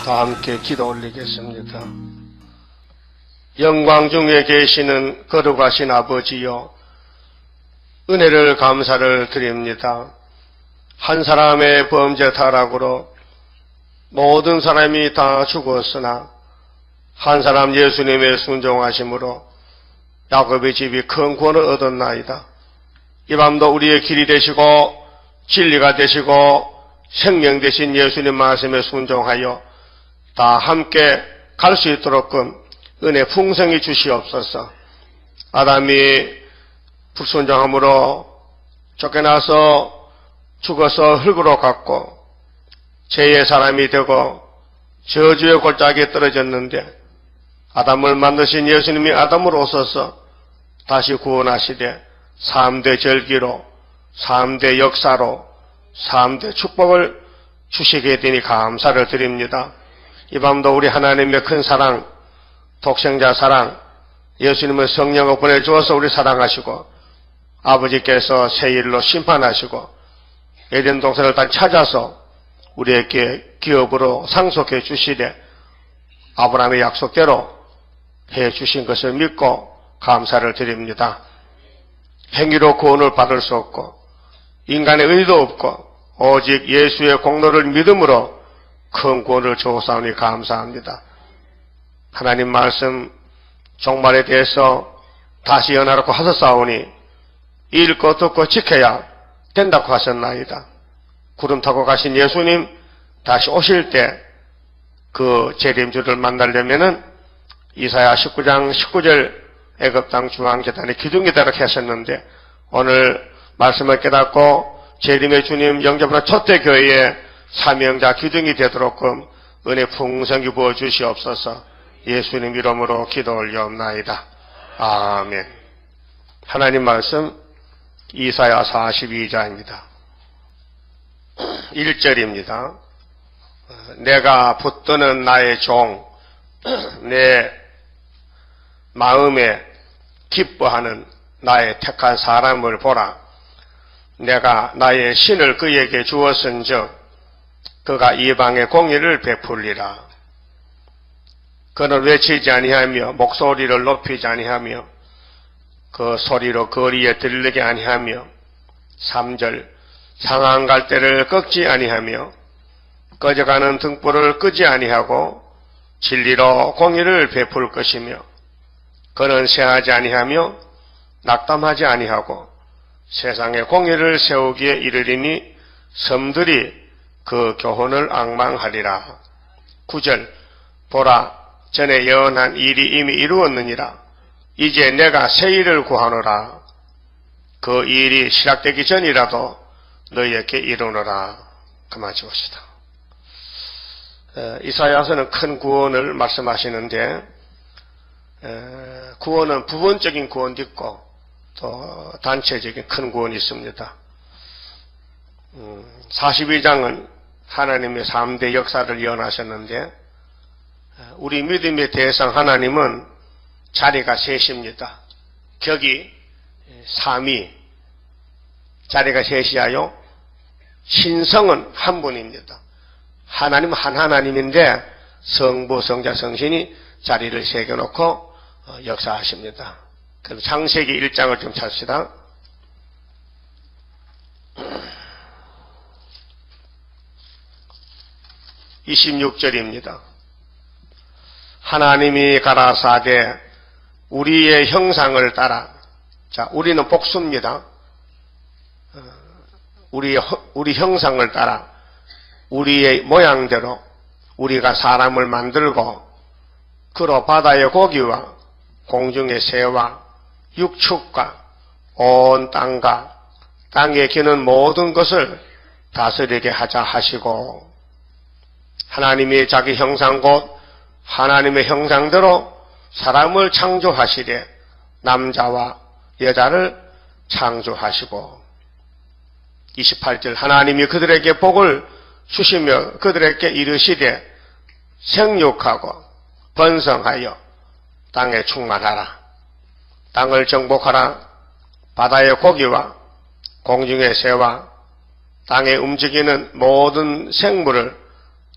다 함께 기도 올리겠습니다. 영광 중에 계시는 거룩하신 아버지여, 은혜를 감사를 드립니다. 한 사람의 범죄 타락으로 모든 사람이 다 죽었으나 한 사람 예수님의 순종하심으로 야곱의 집이 큰 구원을 얻었나이다. 이 밤도 우리의 길이 되시고 진리가 되시고 생명 되신 예수님 말씀에 순종하여 다 함께 갈 수 있도록끔 은혜 풍성히 주시옵소서. 아담이 불순종함으로 쫓겨나서 죽어서 흙으로 갔고 죄의 사람이 되고 저주의 골짜기에 떨어졌는데 아담을 만드신 예수님이 아담으로 오셔서 다시 구원하시되 3대 절기로 3대 역사로 3대 축복을 주시게 되니 감사를 드립니다. 이 밤도 우리 하나님의 큰 사랑, 독생자 사랑, 예수님의 성령을 보내주어서 우리 사랑하시고 아버지께서 새 일로 심판하시고 에덴 동산을 다 찾아서 우리에게 기업으로 상속해 주시되 아브라함의 약속대로 해 주신 것을 믿고 감사를 드립니다. 행위로 구원을 받을 수 없고 인간의 의도 없고 오직 예수의 공로를 믿음으로 큰 구원을 주사오니 감사합니다. 하나님 말씀 종말에 대해서 다시 연하라고 하셨사오니 읽고 듣고 지켜야 된다고 하셨나이다. 구름 타고 가신 예수님 다시 오실 때 그 재림주를 만나려면은 이사야 19장 19절 애굽 땅 중앙재단의 기둥이다라고 하셨는데 오늘 말씀을 깨닫고 재림의 주님 영접하는 초대교회의 사명자 기둥이 되도록 은혜 풍성히 부어주시옵소서. 예수님 이름으로 기도 올려옵나이다. 아멘. 하나님 말씀 이사야 42장입니다. 1절입니다. 내가 붙드는 나의 종, 내 마음에 기뻐하는 나의 택한 사람을 보라. 내가 나의 신을 그에게 주었은즉 그가 이방의 공의를 베풀리라. 그는 외치지 아니하며 목소리를 높이지 아니하며 그 소리로 거리에 들리게 아니하며 3절 상한 갈대를 꺾지 아니하며 꺼져가는 등불을 끄지 아니하고 진리로 공의를 베풀 것이며 그는 세하지 아니하며 낙담하지 아니하고 세상에 공의를 세우기에 이르리니 섬들이 그 교훈을 앙망하리라. 9절 보라 전에 예언한 일이 이미 이루었느니라. 이제 내가 새 일을 구하노라. 그 일이 시작되기 전이라도 너희에게 이루노라. 그만 지봅시다. 이사야서는 큰 구원을 말씀하시는데 구원은 부분적인 구원도 있고 또 단체적인 큰 구원이 있습니다. 42장은 하나님의 3대 역사를 예언하셨는데 우리 믿음의 대상 하나님은 자리가 셋입니다. 격이 3위, 자리가 셋이하여 신성은 한 분입니다. 하나님은 한 하나님인데 성부, 성자, 성신이 자리를 새겨놓고 역사하십니다. 그럼 창세기 1장을 좀 찾읍시다. (26절입니다) 하나님이 가라사대 우리의 형상을 따라. 자, 우리는 복수입니다. 우리 형상을 따라 우리의 모양대로 우리가 사람을 만들고 그로 바다의 고기와 공중의 새와 육축과 온 땅과 땅에 기는 모든 것을 다스리게 하자 하시고 하나님이 자기 형상 곧 하나님의 형상대로 사람을 창조하시되 남자와 여자를 창조하시고 28절 하나님이 그들에게 복을 주시며 그들에게 이르시되 생육하고 번성하여 땅에 충만하라. 땅을 정복하라. 바다의 고기와 공중의 새와 땅에 움직이는 모든 생물을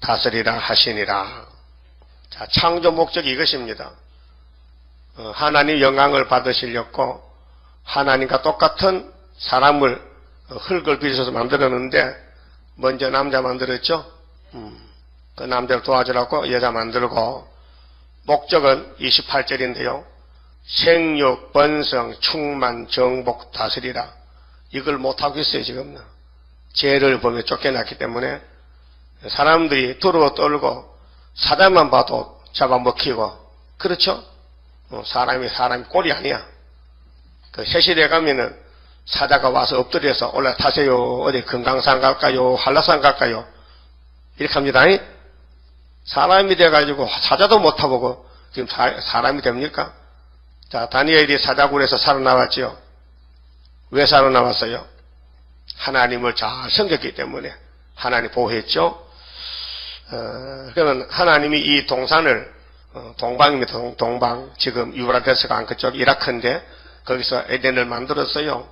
다스리라 하시니라. 자, 창조 목적이 이것입니다. 하나님 영광을 받으시려고 하나님과 똑같은 사람을 흙을 빚어서 만들었는데 먼저 남자 만들었죠. 그 남자를 도와주라고 여자 만들고, 목적은 28절인데요. 생육, 번성, 충만, 정복, 다스리라. 이걸 못하고 있어요, 지금. 죄를 범해 쫓겨났기 때문에 사람들이 두려워 떨고 사자만 봐도 잡아먹히고, 그렇죠? 사람이 꼴이 아니야. 그 새시대 가면은 사자가 와서 엎드려서 올라타세요. 어디 금강산 갈까요? 한라산 갈까요? 이렇게 합니다. 사람이 돼가지고 사자도 못 타보고 지금 사람이 됩니까? 자, 다니엘이 사자굴에서 살아나왔지요. 왜 살아나왔어요? 하나님을 잘 섬겼기 때문에 하나님 보호했죠. 그러면 하나님이 이 동산을, 동방입니다. 동방. 지금 유브라데스가 안 그쪽 이라크인데 거기서 에덴을 만들었어요.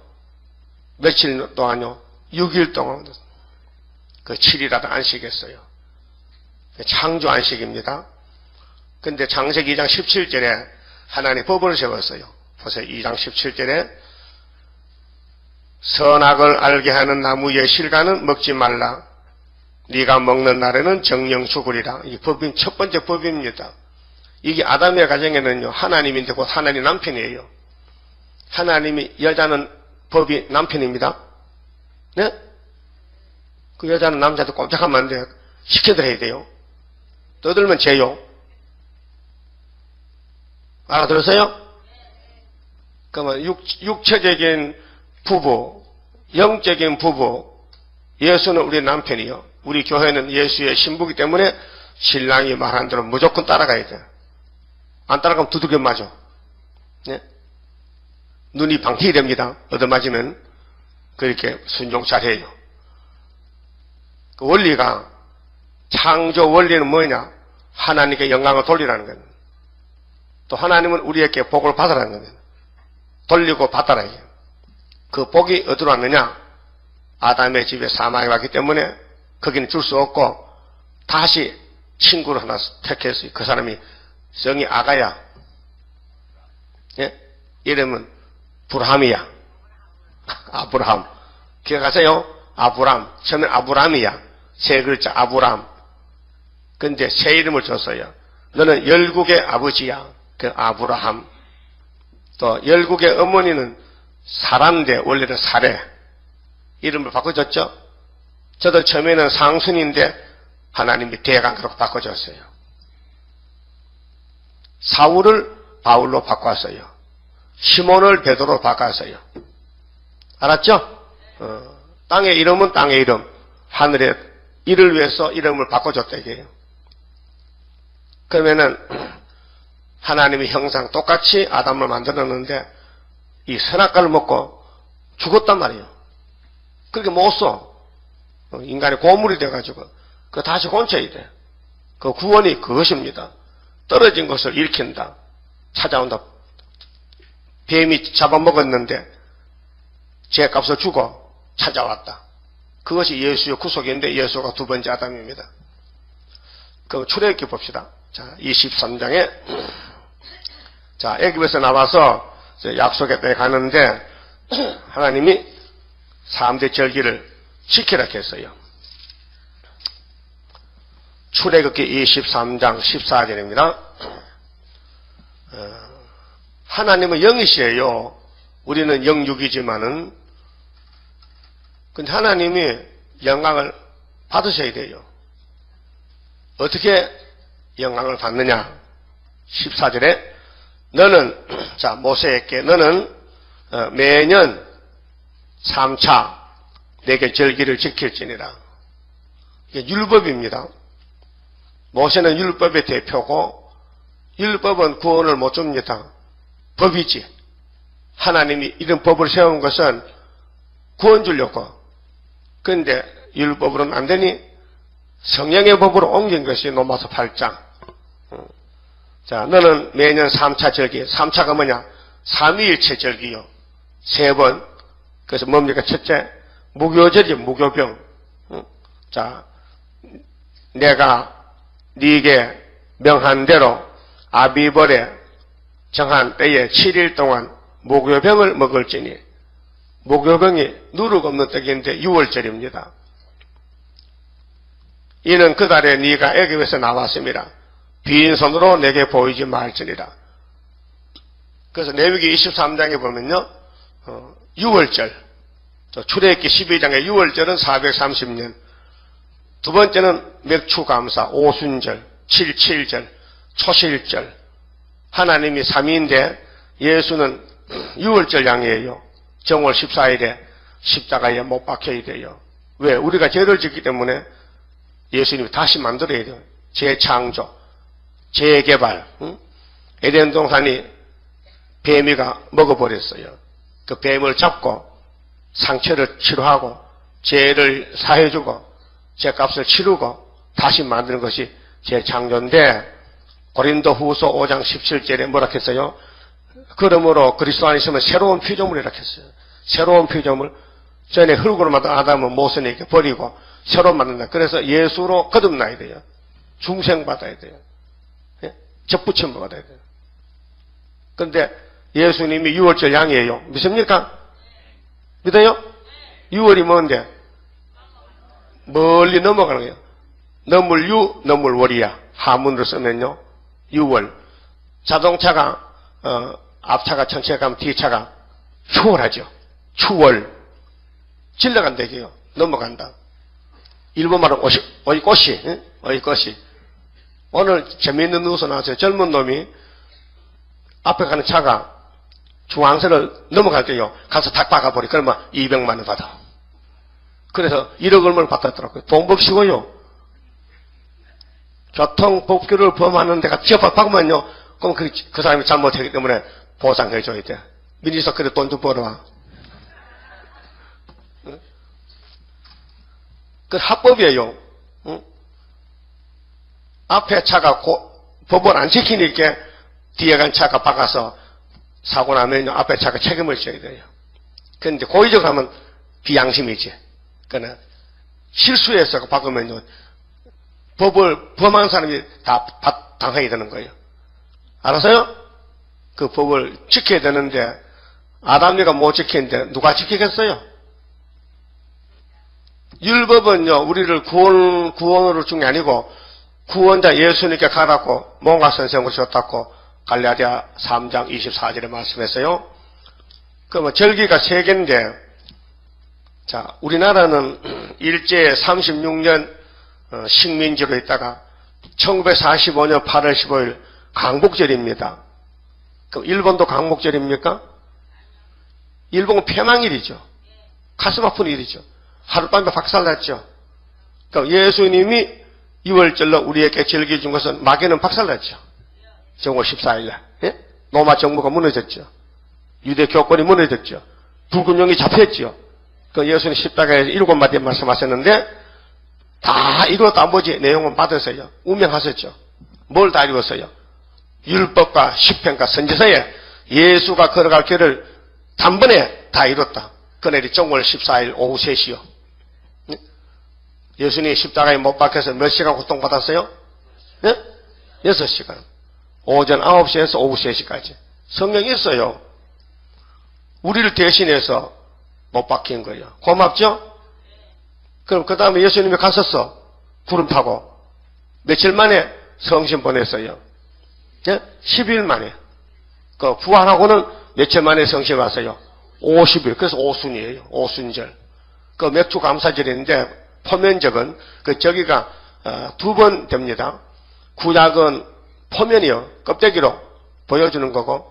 며칠 동안요? 6일 동안. 그 7일이라도 안식했어요. 창조 안식입니다. 근데 창세기 2장 17절에 하나님 법을 세웠어요. 보세요. 2장 17절에 선악을 알게 하는 나무의 실과는 먹지 말라. 네가 먹는 날에는 정령 죽으리라. 이 법인 첫 번째 법입니다. 이게 아담의 가정에는요, 하나님인데 곧 하나님 남편이에요. 하나님이 여자는 법이 남편입니다. 네? 그 여자는 남자한테 꼼짝하면 안 돼요. 시켜드려야 돼요. 떠들면 죄요. 알아들었어요? 그러면 육체적인 부부, 영적인 부부, 예수는 우리 남편이요. 우리 교회는 예수의 신부이기 때문에 신랑이 말한 대로 무조건 따라가야 돼요. 안 따라가면 두들겨 맞아. 네? 눈이 방해이 됩니다. 얻어맞으면 그렇게 순종 잘해요. 그 원리가, 창조 원리는 뭐냐? 하나님께 영광을 돌리라는 거예요. 또 하나님은 우리에게 복을 받으라는 거예요. 돌리고 받아라. 그 복이 어디로 왔느냐? 아담의 집에 사망이 왔기 때문에 거기는 줄 수 없고 다시 친구를 하나 택했어요. 그 사람이 성이 아가야. 예? 이름은 브람이야. 아브라함. 기억하세요? 아브람. 처음엔 아브람이야. 세 글자 아브람. 근데 새 이름을 줬어요. 너는 열국의 아버지야. 그 아브라함. 또 열국의 어머니는 사란데 원래는 사례. 이름을 바꿔줬죠. 저도 처음에는 상순인데 하나님이 대강으로 바꿔줬어요. 사울을 바울로 바꿨어요. 시몬을 베드로로 바꿨어요. 알았죠? 땅의 이름은 땅의 이름, 하늘의 일을 위해서 이름을 바꿔줬다 이게요. 그러면은 하나님의 형상 똑같이 아담을 만들었는데 이 선악과를 먹고 죽었단 말이에요. 그렇게 못 써. 인간이 고물이 돼가지고 그거 다시 고쳐야 돼. 그 구원이 그것입니다. 떨어진 것을 일으킨다. 찾아온다. 뱀이 잡아먹었는데 죄값을 주고 찾아왔다. 그것이 예수의 구속인데 예수가 두 번째 아담입니다. 그럼 출애굽기 봅시다. 자, 23장에 자, 애굽에서 나와서 약속의 땅에 가는데 하나님이 3대 절기를 지키라 했어요. 출애굽기 23장 14절입니다. 하나님은 영이시에요. 우리는 영육이지만은 근데 하나님이 영광을 받으셔야 돼요. 어떻게 영광을 받느냐? 14절에 너는 자 모세에게 너는 매년 3차 내게 절기를 지킬지니라. 이게 율법입니다. 모세는 율법의 대표고 율법은 구원을 못 줍니다. 법이지. 하나님이 이런 법을 세운 것은 구원 주려고. 그런데 율법으로는 안 되니 성령의 법으로 옮긴 것이 로마서 8장. 자, 너는 매년 3차 절기. 3차가 뭐냐? 삼위일체 절기요. 3번. 그래서 뭡니까? 첫째, 무교절이죠. 무교병. 자, 내가 네게 명한 대로 아비벌에 정한 때에 7일 동안 목요병을 먹을지니, 목요병이 누룩 없는 떡인데 6월절입니다. 이는 그 달에 네가 애굽에서 나왔습니다. 빈손으로 내게 보이지 말지니라. 그래서 레위기 23장에 보면요, 6월절, 출애굽기 12장의 6월절은 430년, 두 번째는 맥추감사, 오순절, 7.7절, 초실절. 하나님이 3위인데 예수는 6월절 양이에요. 정월 14일에 십자가에 못 박혀야 돼요. 왜? 우리가 죄를 짓기 때문에 예수님이 다시 만들어야 돼요. 재창조, 재개발. 에덴 동산이 뱀이가 먹어버렸어요. 그 뱀을 잡고 상처를 치료하고 죄를 사해주고 죄값을 치르고 다시 만드는 것이 재창조인데, 고린도 후서 5장 17절에 뭐라 했어요? 그러므로 그리스도 안에 있으면 새로운 피조물이라 했어요. 새로운 피조물. 전에 흙으로 만든 아담은 모세에게 버리고 새로 만든다. 그래서 예수로 거듭나야 돼요. 중생받아야 돼요. 예? 접붙임 받아야 돼요. 그런데 예수님이 6월절 양이에요. 믿습니까? 믿어요? 6월이 뭔데? 멀리 넘어가는 거예요. 너물유, 너물월이야. 하문으로 쓰면요. 6월. 자동차가 앞차가 천천히 가면 뒤차가 추월하죠. 추월. 질러간다고요. 넘어간다. 일본말은 어이꼬시. 응? 어이꼬시. 오늘 재미있는 뉴스 나왔어요. 젊은 놈이 앞에 가는 차가 중앙선을 넘어갈게요. 가서 탁 박아버리. 그러면 200만 원 받아. 그래서 1억 얼마를 받았더라고요. 돈 벌시고요. 교통법규를 범하는 데가 지어박 박으면요. 그럼 그 사람이 잘못했기 때문에 보상해줘야 돼. 민지서 그래 돈 좀 벌어와. 응? 그 합법이에요. 응? 앞에 차가 법을 안 지키니까 뒤에 간 차가 박아서 사고 나면요. 앞에 차가 책임을 져야 돼요. 그런데 고의적으로 하면 비양심이지. 그러나 실수해서 박으면요. 법을 범한 사람이 다 당하게 되는 거예요. 알았어요? 그 법을 지켜야 되는데 아담이가 못 지키는데 누가 지키겠어요? 율법은요. 우리를 구원으로 준 게 아니고 구원자 예수님께 가라고 뭔가 선생으로 줬다고 갈라디아 3장 24절에 말씀했어요. 그러면 절기가 3개인데, 자, 우리나라는 일제 36년 식민지로 있다가 1945년 8월 15일 광복절입니다. 그럼 일본도 광복절입니까? 일본은 폐망일이죠. 가슴 아픈 일이죠. 하룻밤에 박살났죠. 그럼 예수님이 6월절로 우리에게 절기 준 것은 마귀는 박살났죠. 정월 14일날. 예? 로마 정부가 무너졌죠. 유대 교권이 무너졌죠. 붉은 용이 잡혔죠. 그 예수님 십자가에 7마디 말씀하셨는데 다 이루었다 아버지 내용은 받으세요. 운명하셨죠. 뭘 다 이루었어요? 율법과 시편과 선지서에 예수가 걸어갈 길을 단번에 다 이뤘다. 그날이 정월 14일 오후 3시요. 예수님이 십자가에 못 박혀서 몇 시간 고통받았어요? 네? 6시간. 오전 9시에서 오후 3시까지. 성경이 있어요. 우리를 대신해서 못 박힌 거예요. 고맙죠? 그럼 그 다음에 예수님이 갔었어. 구름 타고. 며칠 만에 성신 보냈어요. 네? 10일 만에. 그 부활하고는 며칠 만에 성신 왔어요. 50일. 그래서 오순이에요. 오순절. 그 맥주 감사절인데 포면적은 그 저기가 2번 됩니다. 구약은 포면이요. 껍데기로 보여주는 거고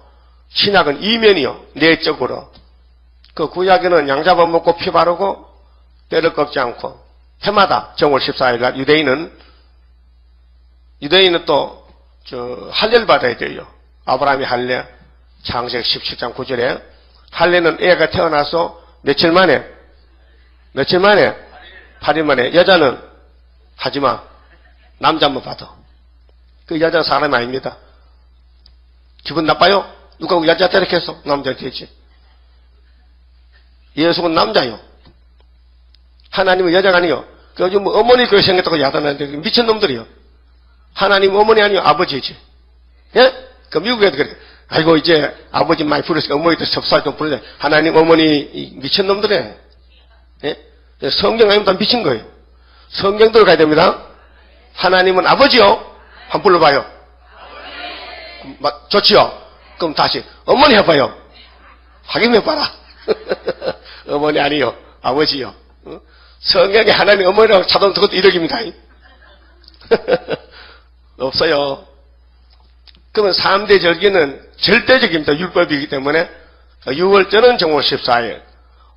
신약은 이면이요. 내적으로. 그 구약에는 양 잡아먹고 피 바르고 때를 꺾지 않고 해마다 정월 14일 날 유대인은 또 할례를 받아야 돼요. 아브라함이 할례 창세기 17장 9절에 할례는 애가 태어나서 며칠 만에 8일 만에. 여자는 하지마. 남자만 받아. 그 여자는 사람이 아닙니다. 기분 나빠요? 누가 여자 때렸겠어? 남자 되지. 예수는 남자요. 하나님은 여자가 아니요. 요즘 뭐 어머니 교회 생겼다고 야단하는데 미친놈들이요. 하나님 어머니 아니요 아버지지. 예? 그 미국 애들 그래. 아이고 이제 아버지 많이 부르니까 어머니도 섭살 좀 부르자. 하나님 어머니 미친놈들이네. 예? 성경 아니면 다 미친 거예요. 성경대로 가야 됩니다. 하나님은 아버지요. 한번 불러봐요. 좋지요? 그럼 다시 어머니 해봐요. 확인해봐라. 어머니 아니요 아버지요. 성경에 하나님 어머니라고 자동 그것도 이력입니다. 없어요. 그러면 3대 절기는 절대적입니다. 율법이기 때문에 유월절은 정월 14일,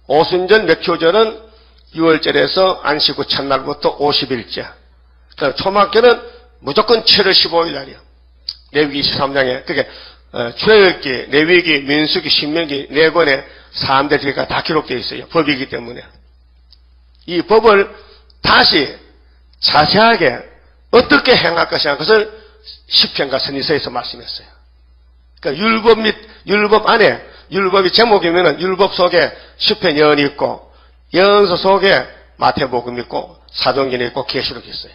오순절 맥효절은 6월절에서 안식 후 첫날부터 50일째. 초막절은 무조건 7월 15일 날이요. 레위기 23장에 그게 출애굽기, 레위기, 민수기, 신명기 4권에 3대 절기가 다 기록되어 있어요. 법이기 때문에. 이 법을 다시 자세하게 어떻게 행할 것이냐 그것을 시편과 선지서에서 말씀했어요. 그러니까 율법 및 율법 안에 율법이 제목이면은 율법 속에 시편 예언이 있고 예언서 속에 마태복음 있고 사도행전이 있고 계시록이 있어요.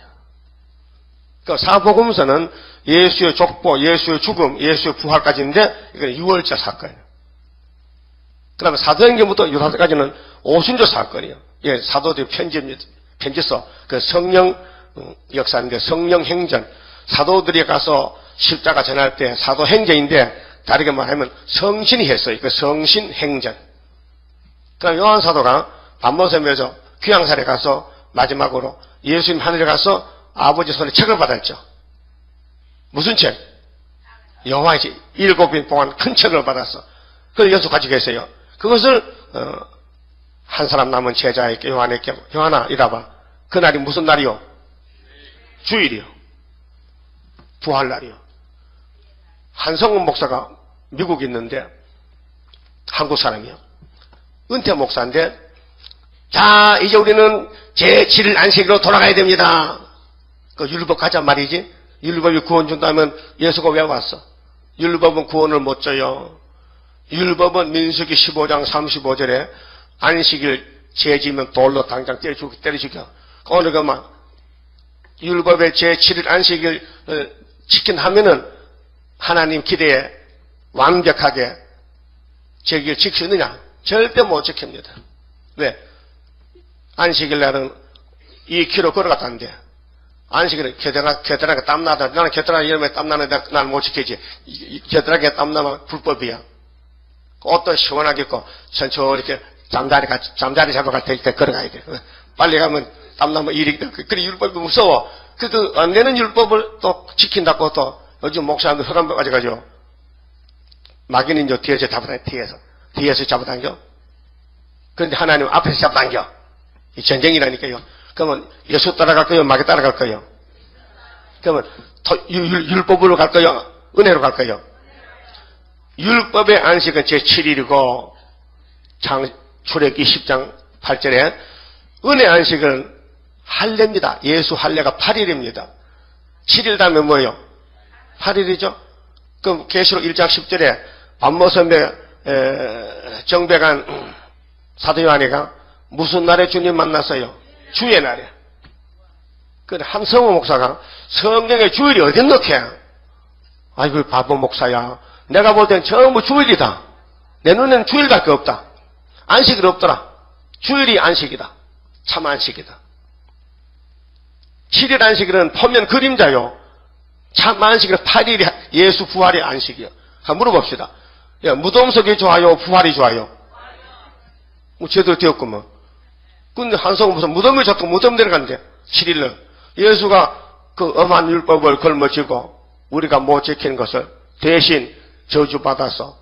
그러니까 사복음서는 예수의 족보, 예수의 죽음, 예수의 부활까지인데 이건 6월절 사건이에요. 그 다음에 사도행전부터 유다서까지는 오순절 사건이에요. 예, 사도들의 편지서, 그 성령 역사인데 성령 행전, 사도들이 가서 십자가 전할 때 사도행전인데 다르게 말하면 성신이 했어요. 그 성신 행전. 그러니까 요한 사도가 반모섬에서 귀양살에 가서 마지막으로 예수님 하늘에 가서 아버지 손에 책을 받았죠. 무슨 책? 여호와의 책. 7인 동안 큰 책을 받았어. 그걸 여기서 가지고 계세요. 그것을 한 사람 남은 제자에게 요한에게 요한아 이라봐. 그날이 무슨 날이요? 주일이요. 부활날이요. 한성훈 목사가 미국에 있는데 한국 사람이요. 은퇴 목사인데 자 이제 우리는 제7일 안식일로 돌아가야 됩니다. 그 율법 가자 말이지. 율법이 구원 준다면 예수가 왜 왔어? 율법은 구원을 못 줘요. 율법은 민수기 15장 35절에 안식일 죄지면 돌로 당장 때려 죽여. 오늘 그만 율법의 제7일 안식일 지킨하면은 하나님 기대에 완벽하게 제기를 지킬 수 있느냐? 절대 못 지킵니다. 왜? 안식일 날은 2km 걸어갔다는데 안식일은 겨드랑이가 땀나다. 나는 겨드랑이 이러면 땀나는데 나는 못 지키지. 겨드랑이가 땀나면 불법이야. 옷도 시원하게 입고 천천히 이렇게 잠자리 잡아갈 테니까 걸어가야 돼. 빨리 가면 땀나면 일이 돼. 그래 율법이 무서워. 안 되는 율법을 또 지킨다고 또 요즘 목사님들 혈안 가져가죠. 마귀는 저 뒤에서 잡아당겨. 뒤에서 잡아당겨. 그런데 하나님 앞에서 잡아당겨. 이 전쟁이라니까요. 그러면 예수 따라갈 거요? 마귀 따라갈 거요? 그러면 율법으로 갈 거요? 은혜로 갈 거요? 율법의 안식은 제7일이고 출애굽기 10장 8절에 은혜 안식은 할례입니다. 예수 할례가 8일입니다. 7일 다음에 뭐예요? 8일이죠. 그럼 계시록 1장 10절에 반모섬에 정배간 사도 요한이가 무슨 날에 주님 만났어요? 주의 날에. 그런데 한성호 목사가 성경에 주일이 어디 넣게? 아이고 바보 목사야. 내가 볼 땐 전부 주일이다. 내 눈에는 주일밖에 없다. 안식일 없더라. 주일이 안식이다. 참 안식이다. 7일 안식일은 포면 그림자요. 참 안식일은 8일이 예수 부활의 안식이요. 한번 물어봅시다. 야, 무덤 속이 좋아요? 부활이 좋아요? 뭐 제대로 되었구먼. 근데 한성은 무슨 무덤이 좋고 무덤 내려간대. 7일은. 예수가 그 엄한 율법을 걸머쥐고 우리가 못 지키는 것을 대신 저주받아서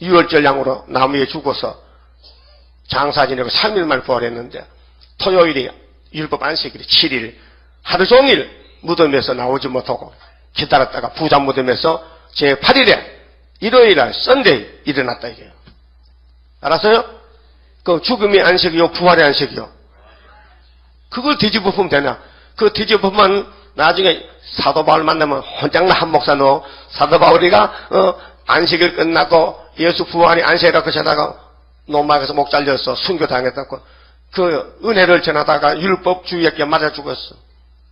6월절 양으로 나무에 죽어서 장사 지내고 3일 만에 부활했는데 토요일이 율법 안식일이 7일 하루 종일 무덤에서 나오지 못하고 기다렸다가 부자 무덤에서 제8일에 일요일날 썬데이 일어났다 이게요. 알았어요? 그 죽음의 안식이요 부활의 안식이요. 그걸 뒤집어 보면 되냐? 그 뒤집어 보면 나중에 사도 바울 만나면 혼장나 한 목사 너 사도 바울이가 안식일 끝나고 예수 부활이 안식이라고 하다가 노마에서 목 잘렸어. 순교 당했다고. 그 은혜를 전하다가 율법주의에게 맞아 죽었어.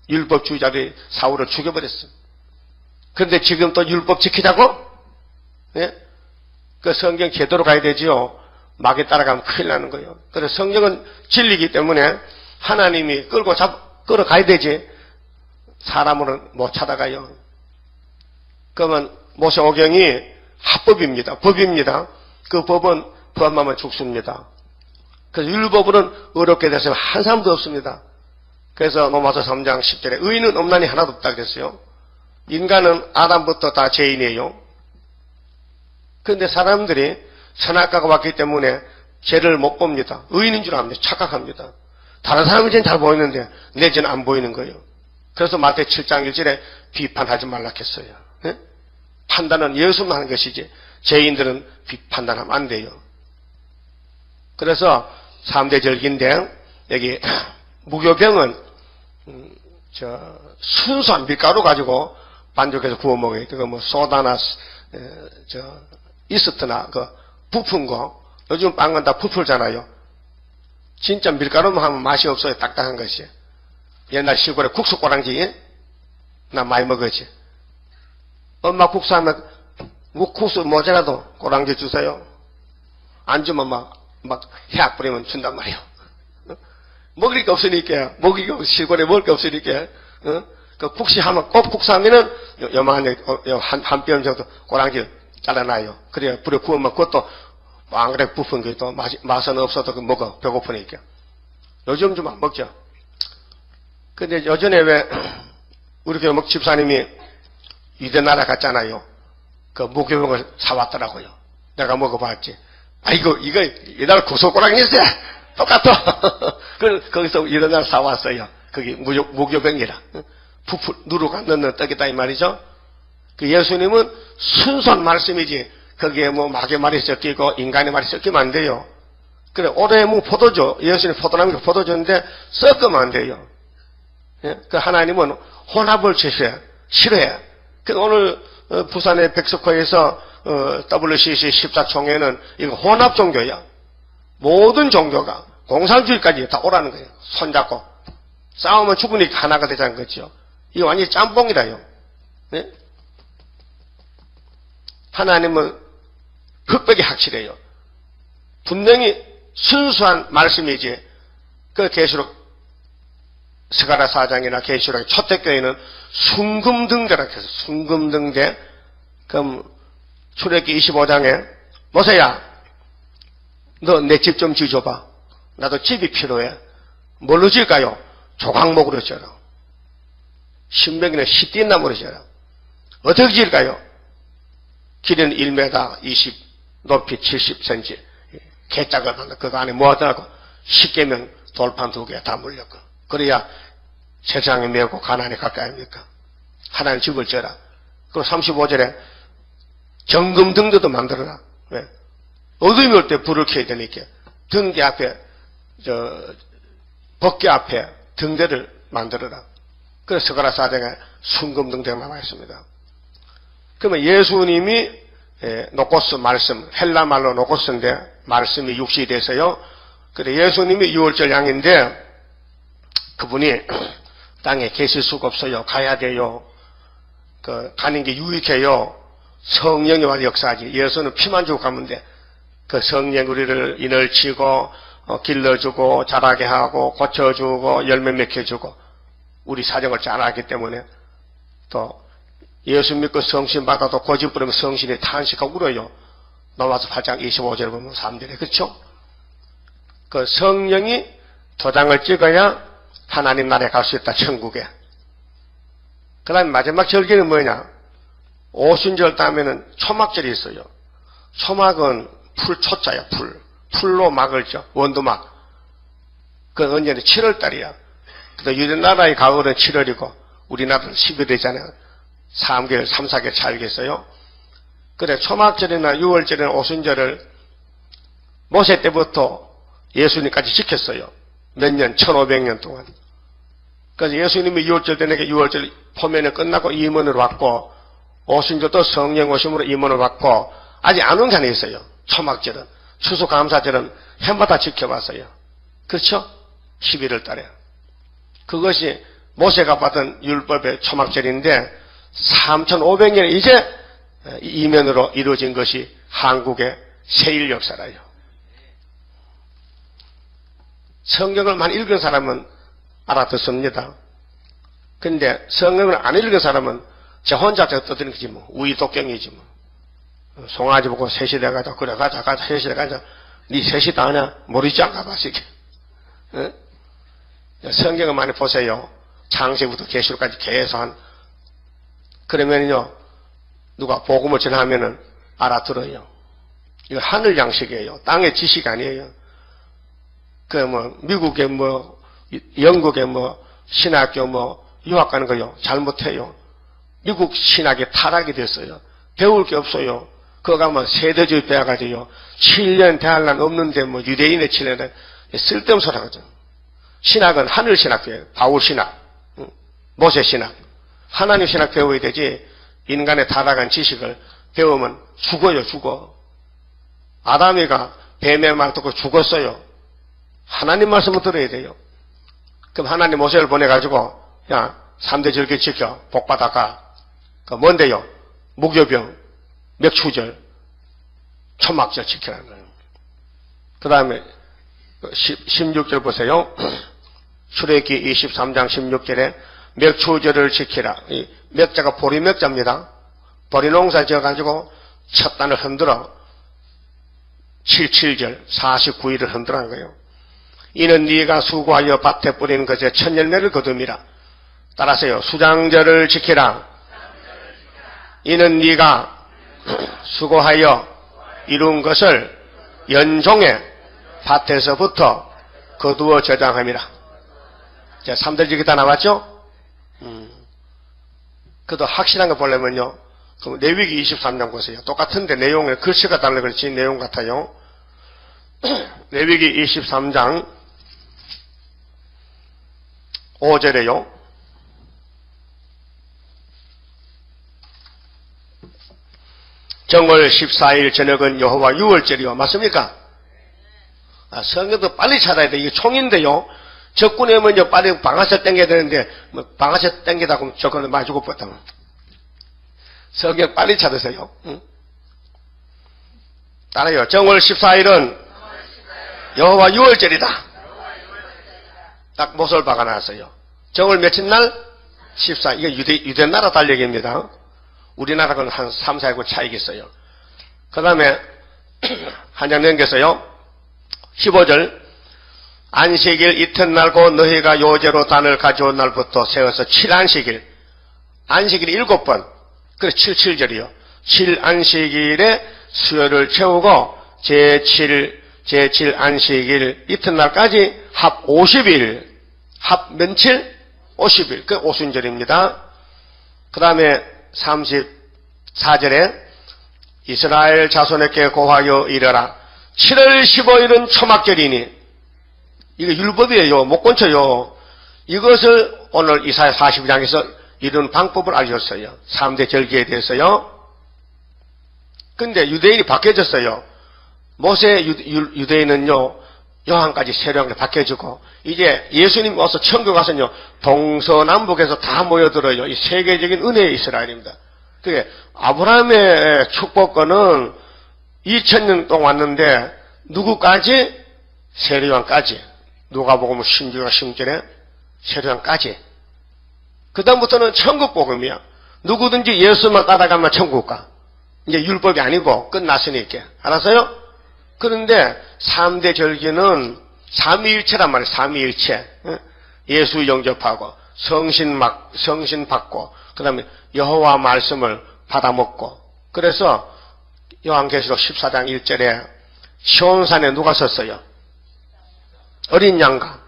율법주의자들이 사울을 죽여버렸어. 그런데 지금 또 율법 지키자고? 예? 그 성경 제대로 가야 되지요. 막에 따라가면 큰일 나는 거예요. 그래서 성경은 진리이기 때문에 하나님이 끌어가야 되지. 사람으로는 못 찾아가요. 그러면 모세오경이 합법입니다. 법입니다. 그 법은 범하면 죽습니다. 그래서 율법으로는 어렵게 돼서 한 사람도 없습니다. 그래서 로마서 3장 10절에 의인은 없나니 하나도 없다 그랬어요. 인간은 아담부터 다 죄인이에요. 그런데 사람들이 선악과가 왔기 때문에 죄를 못 봅니다. 의인인 줄 압니다. 착각합니다. 다른 사람은 잘 보이는데 내 죄는 안 보이는 거예요. 그래서 마태 7장 1절에 비판하지 말라 했어요. 네? 판단은 예수만 하는 것이지 죄인들은 판단하면 안 돼요. 그래서 3대 절기인데 여기 무교병은 순수한 밀가루 가지고 반죽해서 구워 먹어요. 그거 뭐 소다나 이스트나 그 부푼 거 요즘 빵은 다 부풀잖아요. 진짜 밀가루만 하면 맛이 없어요. 딱딱한 것이. 옛날 시골에 국수 꼬랑지 나 많이 먹었지. 엄마 국수 하면 국수 모자라도 꼬랑지 주세요. 안 주면 막 해악 뿌리면 준단 말이에요. 먹을 게 없으니까, 시골에 먹을 게 없으니까, 그 국시하면, 꼭 국수하면은, 요만한, 한 뼘 정도 꼬랑지 잘라놔요. 그래야 불에 구우면 그것도, 안 그래 부푼 게 또 맛은 없어도 그 먹어. 배고프니까. 요즘 좀 안 먹죠. 근데 요전에 왜, 우리 교회 집사님이 유대나라 갔잖아요. 그 무교병을 사왔더라고요. 내가 먹어봤지. 아이고, 이거, 옛날 구석꼬랑이 있어요. 똑같아. 거기서 일어나 사왔어요. 거기 무교병이라. 부풀, 누룩 넣는 떡이다 이 말이죠. 그 예수님은 순수한 말씀이지. 거기에 뭐 마귀 말이 섞이고 인간의 말이 섞이면 안 돼요. 그래, 올해 뭐 포도주, 예수님 포도나무가 포도주인데 섞으면 안 돼요. 예? 그 하나님은 혼합을 싫어해. 그 오늘 부산의 백석호에서 WCC 14총회는 이거 혼합 종교야. 모든 종교가 공산주의까지 다 오라는 거예요. 손잡고 싸우면 죽으니까 하나가 되자는 거죠. 이거 완전히 짬뽕이라요. 네? 하나님은 흑백이 확실해요. 분명히 순수한 말씀이지. 그 계시록 스가랴 4장이나 계시록의 초대교회는 순금등대라 해서 순금등대. 그럼 출애굽기 25장에 모세야 너 내 집 좀 지어줘봐. 나도 집이 필요해. 뭘로 지을까요? 조각목으로 지어라. 신명기는 시띠나무로 지어라. 어떻게 지을까요? 길이는 1m 20, 높이 70cm. 개짝을 한다. 그거 안에 모아두고 10개면 돌판 2개 다 물렸고. 그래야 세상에 메고 가난에 가까이 합니까? 하나님 집을 지어라. 그리고 35절에 정금등대도 만들어라. 왜? 어둠이 올 때 불을 켜야 되니까 등대 앞에 법궤 앞에 등대를 만들어라. 그래서 스가랴 4장에 순금등대가 나와 있습니다. 그러면 예수님이 노코스 말씀, 헬라 말로 노코스인데 말씀이 육신이 돼서요. 그래 예수님이 6월절 양인데 그분이 땅에 계실 수가 없어요. 가야 돼요. 가는 게 유익해요. 성령이 와서 역사하지. 예수는 피만 주고 가면 돼. 그 성령 우리를 인을 치고 길러주고 자라게 하고 고쳐주고 열매 맺혀주고 우리 사정을 잘 알기 때문에 또 예수 믿고 성신 받아도 고집 부리면 성신이 탄식하고 울어요. 로마서 8장 25절 보면 3절에 그렇죠? 그 성령이 도장을 찍어야 하나님 나라에 갈 수 있다. 천국에. 그 다음에 마지막 절기는 뭐냐? 오순절 다음에는 초막절이 있어요. 초막은 풀초자야. 풀로 막을 죠. 원두막. 그건 언제는 7월달이야. 그래서 유대나라의 가을은 7월이고 우리나라는 11월이잖아요. 3개월, 3, 4개월 차이겠어요. 그래 초막절이나 6월절이나 오순절을 모세 때부터 예수님까지 지켰어요. 몇 년, 1500년 동안. 그래서 예수님이 6월절 되니까 6월절 포면에 끝나고 임원으로 왔고 오순절도 성령 오심으로 임원을 받고 아직 안 온 게 하나 있어요. 초막절은. 추수감사절은 해마다 지켜봤어요. 그렇죠? 11월 달에. 그것이 모세가 받은 율법의 초막절인데 3500년 이제 이면으로 이루어진 것이 한국의 세일 역사라요. 성경을 많이 읽은 사람은 알아듣습니다. 근데 성경을 안 읽은 사람은 저 혼자 떠드는 거지 뭐. 우이독경이지 뭐. 송아지 보고 셋이돼 가자. 그래 가자 셋이돼 가자. 니 셋이 다 하냐? 모르지 않가 봐. 응? 성경을 많이 보세요. 창세부터 계시록까지 계속 그러면요 누가 복음을 전하면은 알아들어요. 이거 하늘 양식이에요. 땅의 지식 아니에요. 그 뭐 미국에 뭐 영국에 뭐 신학교 뭐 유학 가는 거요 잘못해요. 미국 신학이 타락이 됐어요. 배울 게 없어요. 그거 가면 세대주의 배워가지고요 7년 대할 난 없는데 뭐 유대인의 7년에 쓸데없는 소리 하거든. 신학은 하늘 신학이에요. 바울 신학, 모세 신학, 하나님 신학 배워야 되지. 인간의 타락한 지식을 배우면 죽어요, 죽어. 아담이가 뱀의 말 듣고 죽었어요. 하나님 말씀을 들어야 돼요. 그럼 하나님 모세를 보내가지고, 야, 3대 절기 지켜. 복 받아가. 그 뭔데요? 무교병, 맥추절, 초막절 지키라는 거예요. 그 다음에 16절 보세요. 출애굽기 23장 16절에 맥추절을 지키라. 이 맥자가 보리맥자입니다. 보리농사 지어가지고 첫 단을 흔들어 77절 49일을 흔들어는 거예요. 이는 네가 수고하여 밭에 뿌리는 것에 첫 열매를 거둠이라. 따라서요. 수장절을 지키라. 이는 네가 수고하여 이룬 것을 연종에 밭에서부터 거두어 저장함이라. 자, 3대 절기 다 나왔죠? 그래도 확실한 거 보려면요. 그럼 레위기 23장 보세요. 똑같은데 내용에 글씨가 달라 그렇지 내용 같아요. 레위기 23장 5절에요. 정월 14일 저녁은 여호와 유월절이요. 맞습니까? 성경도 빨리 찾아야 돼. 이게 총인데요. 적군이면요 빨리 방아쇠 당겨야 되는데 뭐 방아쇠 당기다 보면 적군을 많이 죽어버렸다. 성경 빨리 찾으세요. 응? 따라요. 정월 14일은 여호와 유월절이다. 딱 못을 박아놨어요. 정월 며칠 날? 14. 이게 유대 나라 달력입니다. 우리나라는 한 3, 4일 차이겠어요. 그 다음에 한 장 넘겨서요. 15절 안식일 이튿날고 너희가 요제로 단을 가져온 날부터 세워서 7안식일 안식일이 7번 그래서 77절이요. 7안식일에 수요를 채우고 제7 안식일 이튿날까지 합 50일 합 며칠? 50일 그 오순절입니다. 그 다음에 34절에 이스라엘 자손에게 고하여 이르라. 7월 15일은 초막절이니 이거 율법이에요. 못 건쳐요. 이것을 오늘 이사야 42장에서 이런 방법을 알려줬어요. 3대 절기에 대해서요. 근데 유대인이 바뀌어졌어요. 모세 유대인은요. 요한까지 세령에 바뀌어지고 이제 예수님 와서 천국 가서요. 동서남북에서 다 모여들어요. 이 세계적인 은혜의 이스라엘입니다. 그게 아브라함의 축복권은 2000년 동안 왔는데 누구까지? 세례요한까지. 누가복음 16장 16절에 세례요한까지. 그 다음부터는 천국 복음이야. 누구든지 예수만 따라가면 천국 가. 이제 율법이 아니고 끝났으니까. 알았어요? 그런데 3대 절기는 삼위일체란 말이에요. 삼위일체. 예수 영접하고 성신 받고 그 다음에 여호와 말씀을 받아먹고 그래서 요한계시록 14장 1절에 시온산에 누가 섰어요? 어린 양과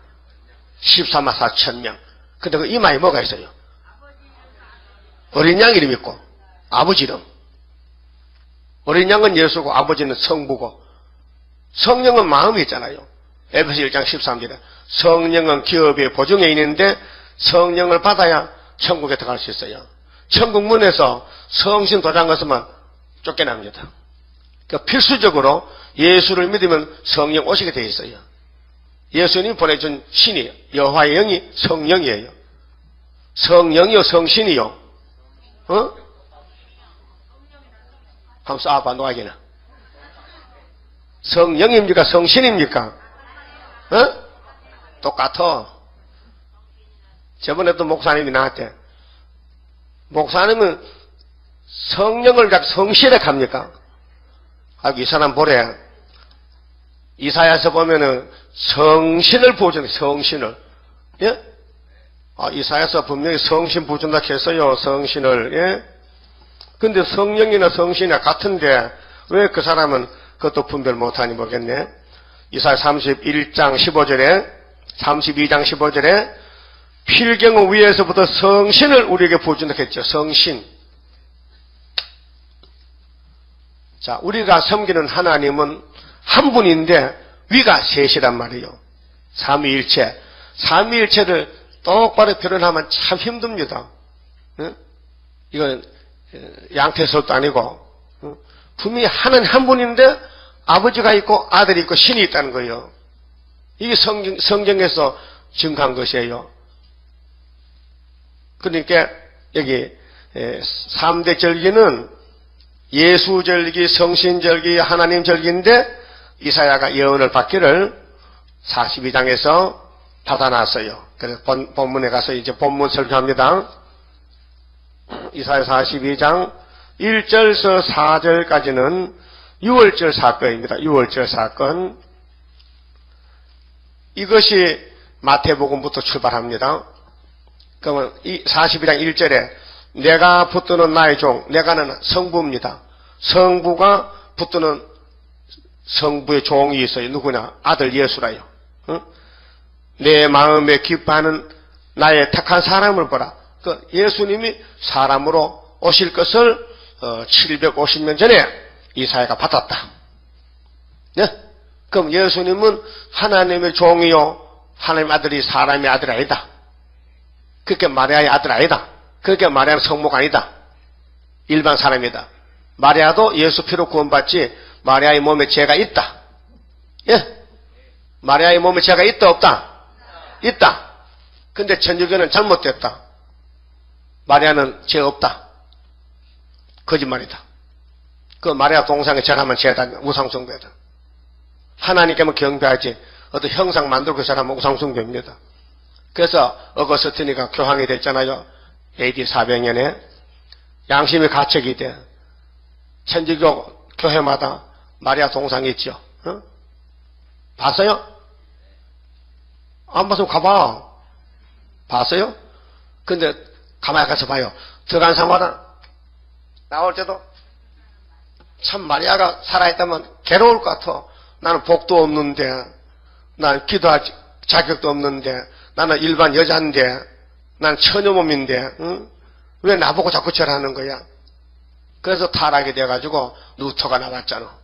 14만 4천 명. 근데 그 이마에 뭐가 있어요? 어린 양 이름 있고 아버지 이름. 어린 양은 예수고 아버지는 성부고 성령은 마음이 있잖아요. 에베소 1장 13절에 성령은 기업의 보증에 있는데 성령을 받아야 천국에 들어갈 수 있어요. 천국 문에서 성신 도장 것으면 쫓겨납니다. 그러니까 필수적으로 예수를 믿으면 성령 오시게 되어 있어요. 예수님 보내준 신이 여호와의 영이 성령이에요. 성령이요 성신이요? 어? 한번 쏴봐 노하기는. 성령입니까 성신입니까? 어? 똑같아. 저번에도 목사님이 나한테 목사님은 성령을 성실에 갑니까? 이 사람 보래. 이사야서 보면은 성신을 보여주네, 성신을. 예? 이사야서 분명히 성신 보여준다 했어요, 성신을. 예? 근데 성령이나 성신이나 같은데, 왜 그 사람은 그것도 분별 못하니 모르겠네. 이사야 31장 15절에, 32장 15절에, 필경을 위에서부터 성신을 우리에게 보여준다 했죠, 성신. 자, 우리가 섬기는 하나님은 한 분인데 위가 셋이란 말이에요. 삼위일체. 삼위일체를 똑바로 표현하면 참 힘듭니다. 응? 이건 양태설도 아니고 분명히 하나님 한 분인데 아버지가 있고 아들이 있고 신이 있다는 거예요. 이게 성경에서 증거한 것이에요. 그러니까 여기 3대 절기는 예수절기, 성신절기, 하나님절기인데 이사야가 예언을 받기를 42장에서 받아놨어요. 그래서 본문에 가서 이제 본문 설교합니다. 이사야 42장 1절에서 4절까지는 6월절 사건입니다. 6월절 사건. 이것이 마태복음부터 출발합니다. 그러면 이 42장 1절에 내가 붙드는 나의 종, 내가는 성부입니다. 성부가 붙드는 성부의 종이 있어요. 누구냐? 아들 예수라요. 응? 내 마음에 기뻐하는 나의 택한 사람을 보라. 그 예수님이 사람으로 오실 것을 750년 전에 이사야가 받았다. 네? 그럼 예수님은 하나님의 종이요, 하나님의 아들이 사람의 아들이 아니다. 그렇게 마리아의 아들 아니다. 그렇게 마리아는 성모가 아니다. 일반 사람이다. 마리아도 예수 피로 구원받지 마리아의 몸에 죄가 있다. 예? 마리아의 몸에 죄가 있다 없다? 있다. 근데 천주교는 잘못됐다. 마리아는 죄 없다. 거짓말이다. 그 마리아 동상에 절하면 죄다. 우상숭배다. 하나님께만 경배하지 어떤 형상 만들고 절하면 우상숭배입니다. 그래서 어거스틴이가 교황이 됐잖아요. AD 400년에 양심의 가책이 돼. 천주교 교회마다 마리아 동상이 있죠. 어? 봤어요? 안 봤으면 가봐. 봤어요? 근데 가만히 가서 봐요. 들어간 사마다 나올 때도 참 마리아가 살아있다면 괴로울 것 같아. 나는 복도 없는데, 나는 기도할 자격도 없는데, 나는 일반 여자인데, 난 처녀 몸인데, 응? 왜 나보고 자꾸 절하는 거야? 그래서 타락이 돼가지고 루터가 나왔잖아.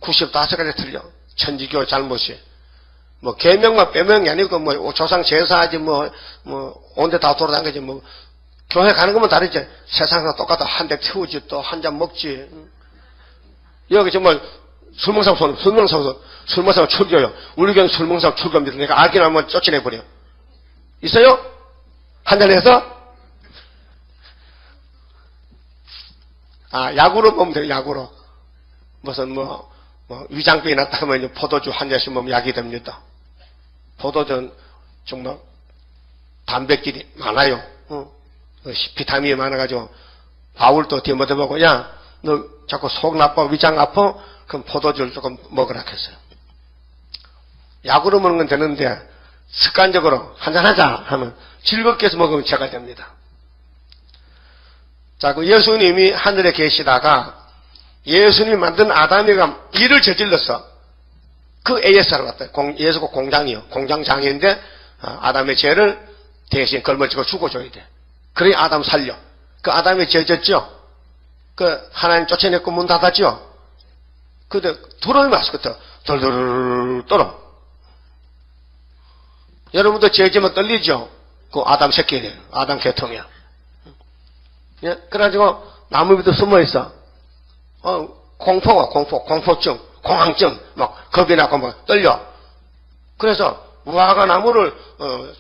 95가지 틀려. 천주교 잘못이. 뭐 계명만 빼명이 아니고 뭐 조상 제사하지 온데 다 돌아다니지 뭐 교회 가는 것만 다르지. 세상과 똑같아. 한 대 태우지 또 한 잔 먹지. 응? 여기 정말 술 먹사고 출교요. 우리 교회는 술 먹사고 출교입니다. 내가 알긴 하면 쫓아내버려. 있어요? 한잔 해서? 약으로 보면 돼요, 약으로. 무슨 위장병이 났다 하면 포도주 한 잔씩 먹으면 약이 됩니다. 포도주는 정말 단백질이 많아요. 비타민이 많아가지고 바울도 뒤에 못해보고, 야, 너 자꾸 속 나빠, 위장 아파? 그럼 포도주를 조금 먹으라 했어요. 약으로 먹는 건 되는데, 습관적으로 한잔하자 하면 즐겁게 해서 먹으면 죄가 됩니다. 자, 그 예수님이 하늘에 계시다가 예수님이 만든 아담이가 일을 저질렀어. 그 AS를 왔다. 예수가 공장이요. 공장장인데 아담의 죄를 대신 걸머지고 죽어줘야 돼. 그래 아담 살려. 그 아담이 죄 졌죠. 그 하나님 쫓아냈고 문 닫았죠. 근데 두려움이 왔을 것 같아. 덜덜 떨어. 여러분도 죄지면 떨리죠? 그 아담 새끼예요. 아담 계통이야. 예? 그래가지고 나무 밑에 숨어 있어. 공포증, 공황증, 막 겁이 나고 막 떨려. 그래서 무화과 나무를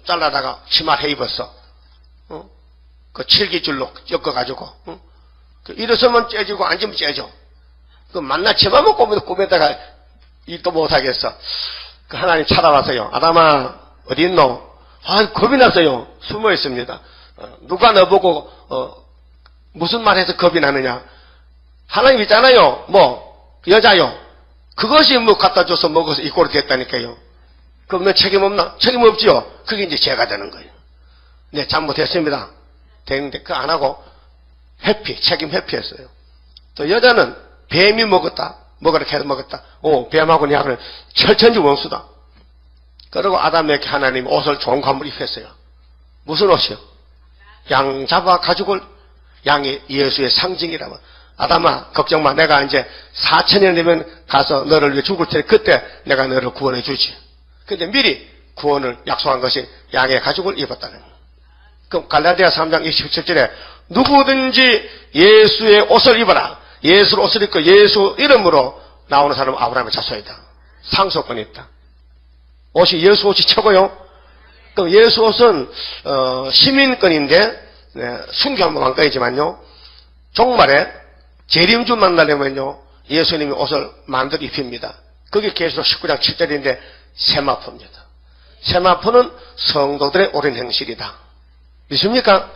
잘라다가 치마를 해 입었어. 그 칠기줄로 엮어가지고. 그 일어서면 째지고 앉으면 째져. 그 만나 치마만 꼬매다가 일도 못하겠어. 그 하나님 찾아와서요. 아담아 어디 있노? 아 겁이 났어요. 숨어 있습니다. 누가 너보고 무슨 말해서 겁이 나느냐? 하나님 있잖아요. 뭐 여자요. 그것이 뭐 갖다 줘서 먹어서 이 꼴이 됐다니까요. 그럼 너 책임 없나? 책임 없지요. 그게 이제 죄가 되는 거예요. 네, 잘못했습니다. 되는데 그거 안 하고 책임 회피했어요. 또 여자는 뱀이 먹었다. 먹으라 해서 먹었다. 뱀하고 약을 철천지 원수다. 그리고 아담에게 하나님 옷을 좋은 거 한번 입혔어요. 무슨 옷이요? 양 잡아 가지고 양이 예수의 상징이라고. 아담아 걱정 마. 내가 이제 4,000년 되면 가서 너를 위해 죽을 테니 그때 내가 너를 구원해 주지. 근데 미리 구원을 약속한 것이 양의 가죽을 입었다는 거예요. 그럼 갈라디아 3장 27절에 누구든지 예수의 옷을 입어라. 예수의 옷을 입고 예수 이름으로 나오는 사람은 아브라함의 자손이다. 상속권이 있다. 옷이 예수 옷이 최고요. 그럼 예수 옷은 시민권인데 순교한 건이지만요. 종말에 재림주 만나려면요. 예수님이 옷을 만들어 입힙니다. 그게 계시록 19장 7절인데 세마포입니다. 세마포는 성도들의 옳은 행실이다. 믿습니까?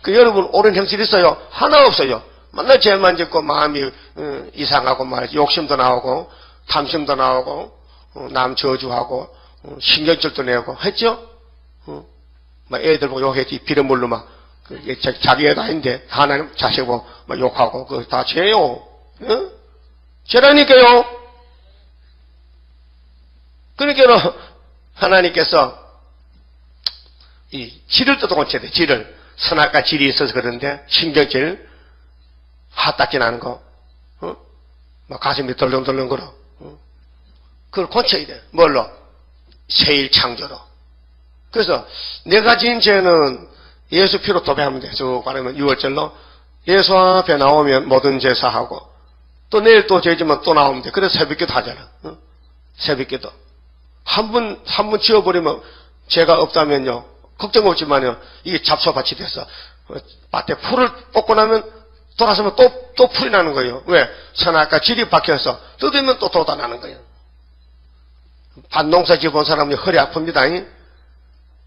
여러분 옳은 행실 있어요? 하나 없어요. 맨날 죄만 짓고 마음이 이상하고 말이지. 욕심도 나오고 탐심도 나오고 남 저주하고 신경질도 내고 했죠? 막 애들 보고 욕했지. 비린물로 막 자기 애도 아닌데 하나님 자식 보고 막 욕하고 그거 다 죄요. 응? 죄라니까요. 그러니까 하나님께서 이 질을 또 고쳐야 돼. 질을. 선악과 질이 있어서 그런데 신경질 핫딱지 나는 거 막 가슴이 덜렁덜렁 걸어. 그걸 고쳐야 돼. 뭘로? 세일 창조로. 그래서 내가 지은 죄는 예수 피로 도배하면 돼. 쭉 가려면 6월절로 예수 앞에 나오면 모든 죄 사하고 또 내일 또 죄지면 또 나오면 돼. 그래서 새벽기도 하잖아. 새벽기도. 한 번 지어버리면 죄가 없다면요. 걱정 없지만요. 이게 잡초밭이 됐어. 밭에 풀을 뽑고 나면 돌아서면 또 풀이 나는 거예요. 왜? 선악과 질이 박혀서 뜯으면 또 돋아나는 거예요. 밭농사 지어본 사람은 허리 아픕니다.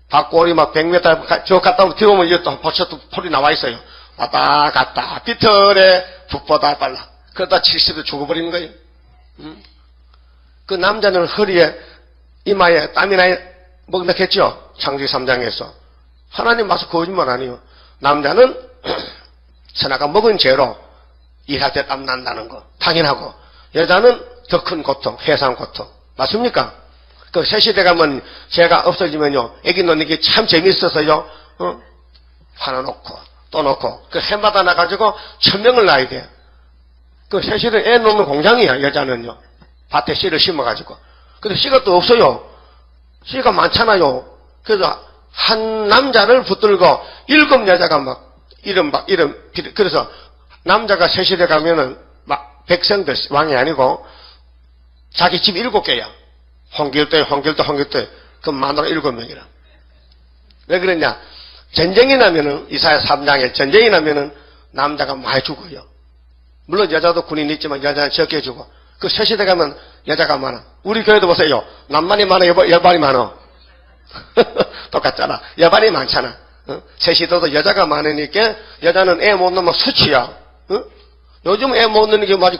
밭골이 막 100m 저 갔다 오면 뒤오면 이제 또 벌써 또 풀이 나와 있어요. 왔다 갔다 비틀에 북보다 빨라. 그러다 70도 죽어버리는 거예요. 그 남자는 허리에 이마에 땀이 나야 먹는다겠죠? 창세기 3장에서. 하나님 와서 거짓말 아니에요. 남자는 선악과 먹은 죄로 일할 때 땀 난다는 거 당연하고 여자는 더 큰 고통, 해상 고통. 맞습니까? 그 새 시대 가면 죄가 없어지면요. 애기 놓는 게 참 재밌어서요. 하나 놓고 또 놓고 그 해마다 나가지고 1000명을 낳아야 돼. 그 새 시대 애 놓는 공장이야. 여자는요. 밭에 씨를 심어가지고. 근데 씨가 또 없어요. 씨가 많잖아요. 그래서 한 남자를 붙들고 7 여자가 막 이름 그래서 남자가 새 시대 가면은 막 백성들 왕이 아니고 자기 집 7개야. 홍길도에 그럼 마누라 7명이라. 왜 그러냐? 전쟁이 나면은 이사야 3장에 전쟁이 나면은 남자가 많이 죽어요. 물론 여자도 군인 있지만 여자는 적게 죽어. 그 새 시대 가면 여자가 많아. 우리 교회도 보세요. 남만이 많아, 여반이 많아. 똑같잖아. 여반이 많잖아. 새 시대도 여자가 많으니까 여자는 애 못 낳으면 수치야. 요즘 애 못 낳는 게 맞지.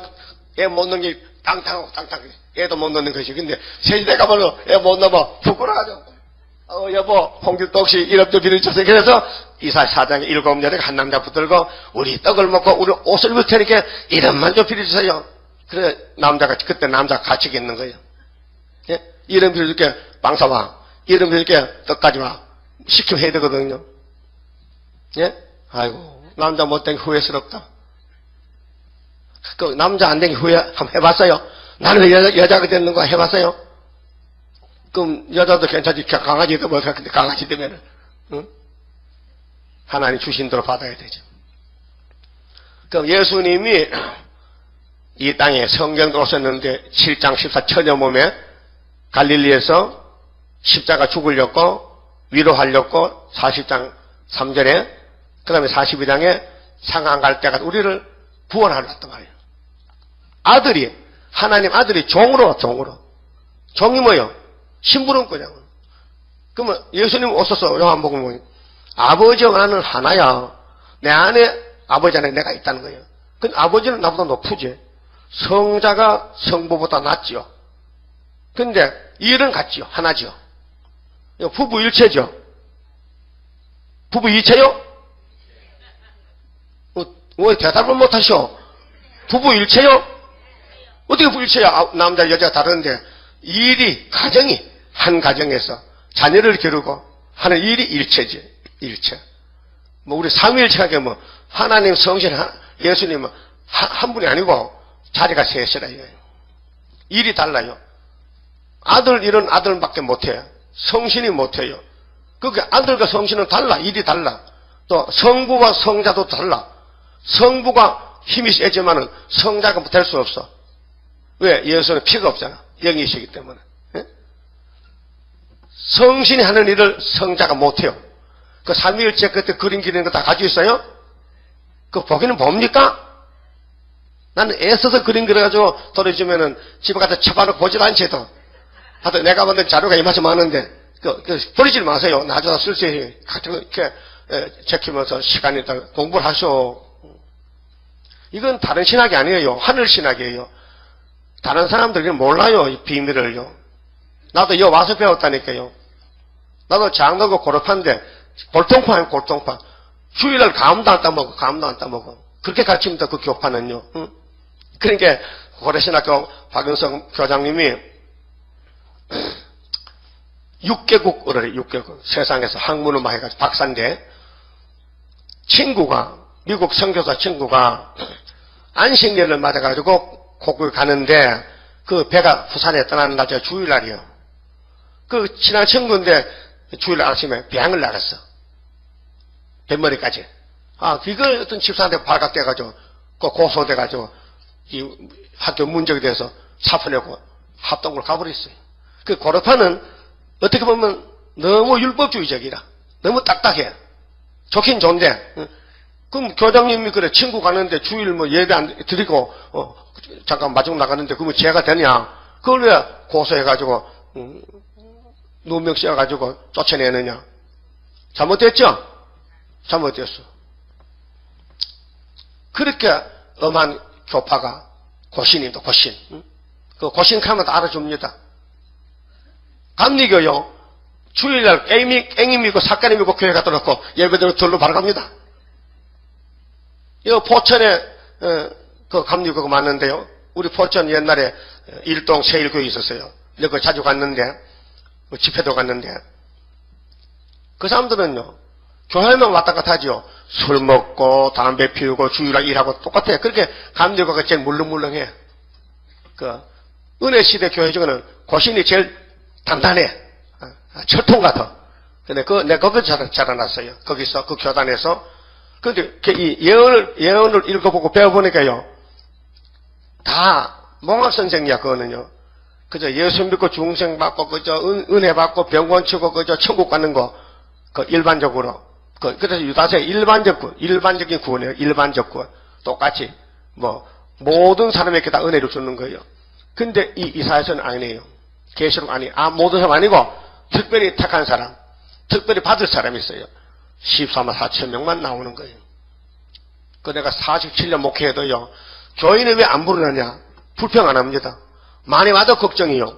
애 못 낳는 게 땅땅하고 땅땅해. 애도 못 낳는 것이. 근데 새 시대 가면 애 못 낳으면 부끄러워하죠. 여보, 홍길도 혹시 이름 좀 빌어주세요. 그래서 이사야 4장에 7 여자가 한 남자 붙들고 우리 떡을 먹고 우리 옷을 입을 테니까 이름만 좀 빌어주세요. 그래, 그때 남자가 같이 있는 거예요. 예? 이름 빌어줄게, 방사와. 이름 빌어줄게, 떡까지 와. 시키면 해야 되거든요. 예? 아이고, 남자 못된 게 후회스럽다. 그 남자 안 된 게 후회, 한번 해봤어요? 나는 왜 여자가 됐는 거 해봤어요? 그럼 여자도 괜찮지. 강아지도 뭐, 근데 강아지 되면은, 응? 하나님 주신 대로 받아야 되죠. 그럼 예수님이 이 땅에 성경도 오셨는데 7장 14 천여 몸에 갈릴리에서 십자가 죽으려고 위로하려고 40장 3절에 그 다음에 42장에 상한 갈 때가 우리를 구원하러 왔단 말이에요. 아들이 하나님 아들이 종으로 와. 종이 뭐예요? 심부름꾼이야. 그러면 예수님 오셔서 요한복음 보면 아버지와 나는 하나야. 내 안에 아버지 안에 내가 있다는 거예요. 근데 아버지는 나보다 높으지. 성자가 성부보다 낫지요. 근데 일은 같지요. 하나지요. 부부 일체죠. 부부 이체요? 왜 대답을 못하셔? 부부 일체요? 어떻게 부부 일체야? 남자 여자가 다른데 일이 가정이 한 가정에서 자녀를 기르고 하는 일이 일체지. 일체. 뭐 우리 삼위일체가 뭐 하나님 성신 예수님은 한 분이 아니고 자리가 셋이라 이거예요. 일이 달라요. 아들 일은 아들밖에 못해요. 성신이 못해요. 그게 아들과 성신은 달라. 일이 달라. 또 성부와 성자도 달라. 성부가 힘이 세지만은 성자가 될 수 없어. 왜? 예수는 피가 없잖아. 영이시기 때문에. 예? 성신이 하는 일을 성자가 못해요. 그 삼위일체 그때 그림 그리는 거 다 가지고 있어요? 그 보기는 뭡니까? 나는 애써서 그림 그려가지고 돌려주면은 집에 가서 쳐봐놓고 보지도 않지도. 하여튼 내가 만든 자료가 이만큼 많은데, 버리지 마세요. 나중에 쓸 수 있게, 이렇게, 지키면서 시간이 공부를 하셔. 이건 다른 신학이 아니에요. 하늘 신학이에요. 다른 사람들은 몰라요. 이 비밀을요. 나도 여 와서 배웠다니까요. 나도 장로고 고rop한데, 골통파예요, 골통파. 휴일날 감도 안 따먹어, 감도 안 따먹어. 그렇게 가르칩니다, 그 교파는요. 응? 그러니까, 고려신학교 박윤성 교장님이 6개국어를 해요, 6개국. 세상에서 학문을 막 해가지고 박사인데, 친구가, 미국 선교사 친구가 안식년을 맞아가지고 고국에 가는데, 그 배가 부산에 떠나는 날짜 주일날이요. 그 친한 친구인데, 주일날 아침에 배양을 나갔어. 뱃머리까지. 아, 이걸 어떤 집사한테 발각돼가지고, 고소돼가지고, 이 학교 문적이 돼서 사표내고 합동으로 가버렸어요. 그 고려파는 어떻게 보면 너무 율법주의적이라. 너무 딱딱해. 좋긴 좋은데, 그럼 교장님이 그래, 친구 가는데 주일 뭐 예배 안 드리고, 잠깐 마중 나가는데 그러면 죄가 되냐? 그걸 왜 고소해가지고, 누명 씌워가지고 쫓아내느냐? 잘못됐죠? 잘못됐어. 그렇게 엄한 교파가 고신입니다, 고신. 그 고신 가면 다 알아줍니다. 감리교요. 주일날 깽이 미고 삭간이 미고 교회 갖다 놓고 예배대로 들로 바로 갑니다. 이 포천에 그 감리교가 많은데요. 우리 포천 옛날에 일동 세일교회 있었어요. 내가 자주 갔는데 집회도 갔는데 그 사람들은요. 교회만 왔다 갔다 하지요. 술 먹고 담배 피우고 주일날 일하고 똑같아요. 그렇게 감리교가 제일 물렁물렁해. 그 은혜 시대 교회 중에는 고신이 제일 단단해. 철통 같아. 근데 내가 거기서 자라났어요. 거기서 그 교단에서. 근데 이 예언을 읽어보고 배워보니까요. 다 몽학 선생이야. 그거는요. 그저 예수 믿고 중생 받고 그저 은혜 받고 병원 치고 그저 천국 가는 거. 그 일반적으로. 그래서 유다서의 일반적인 구원이에요. 일반적 구원. 똑같이 뭐 모든 사람에게 다 은혜를 주는 거예요. 근데 이 이사야서는 아니에요. 계시록 아니. 모든 사람 아니고 특별히 택한 사람, 특별히 받을 사람이 있어요. 14만 4천 명만 나오는 거예요. 그 내가 47년 목회해도요. 교인은 왜 안 부르느냐? 불평 안 합니다. 많이 와도 걱정이요.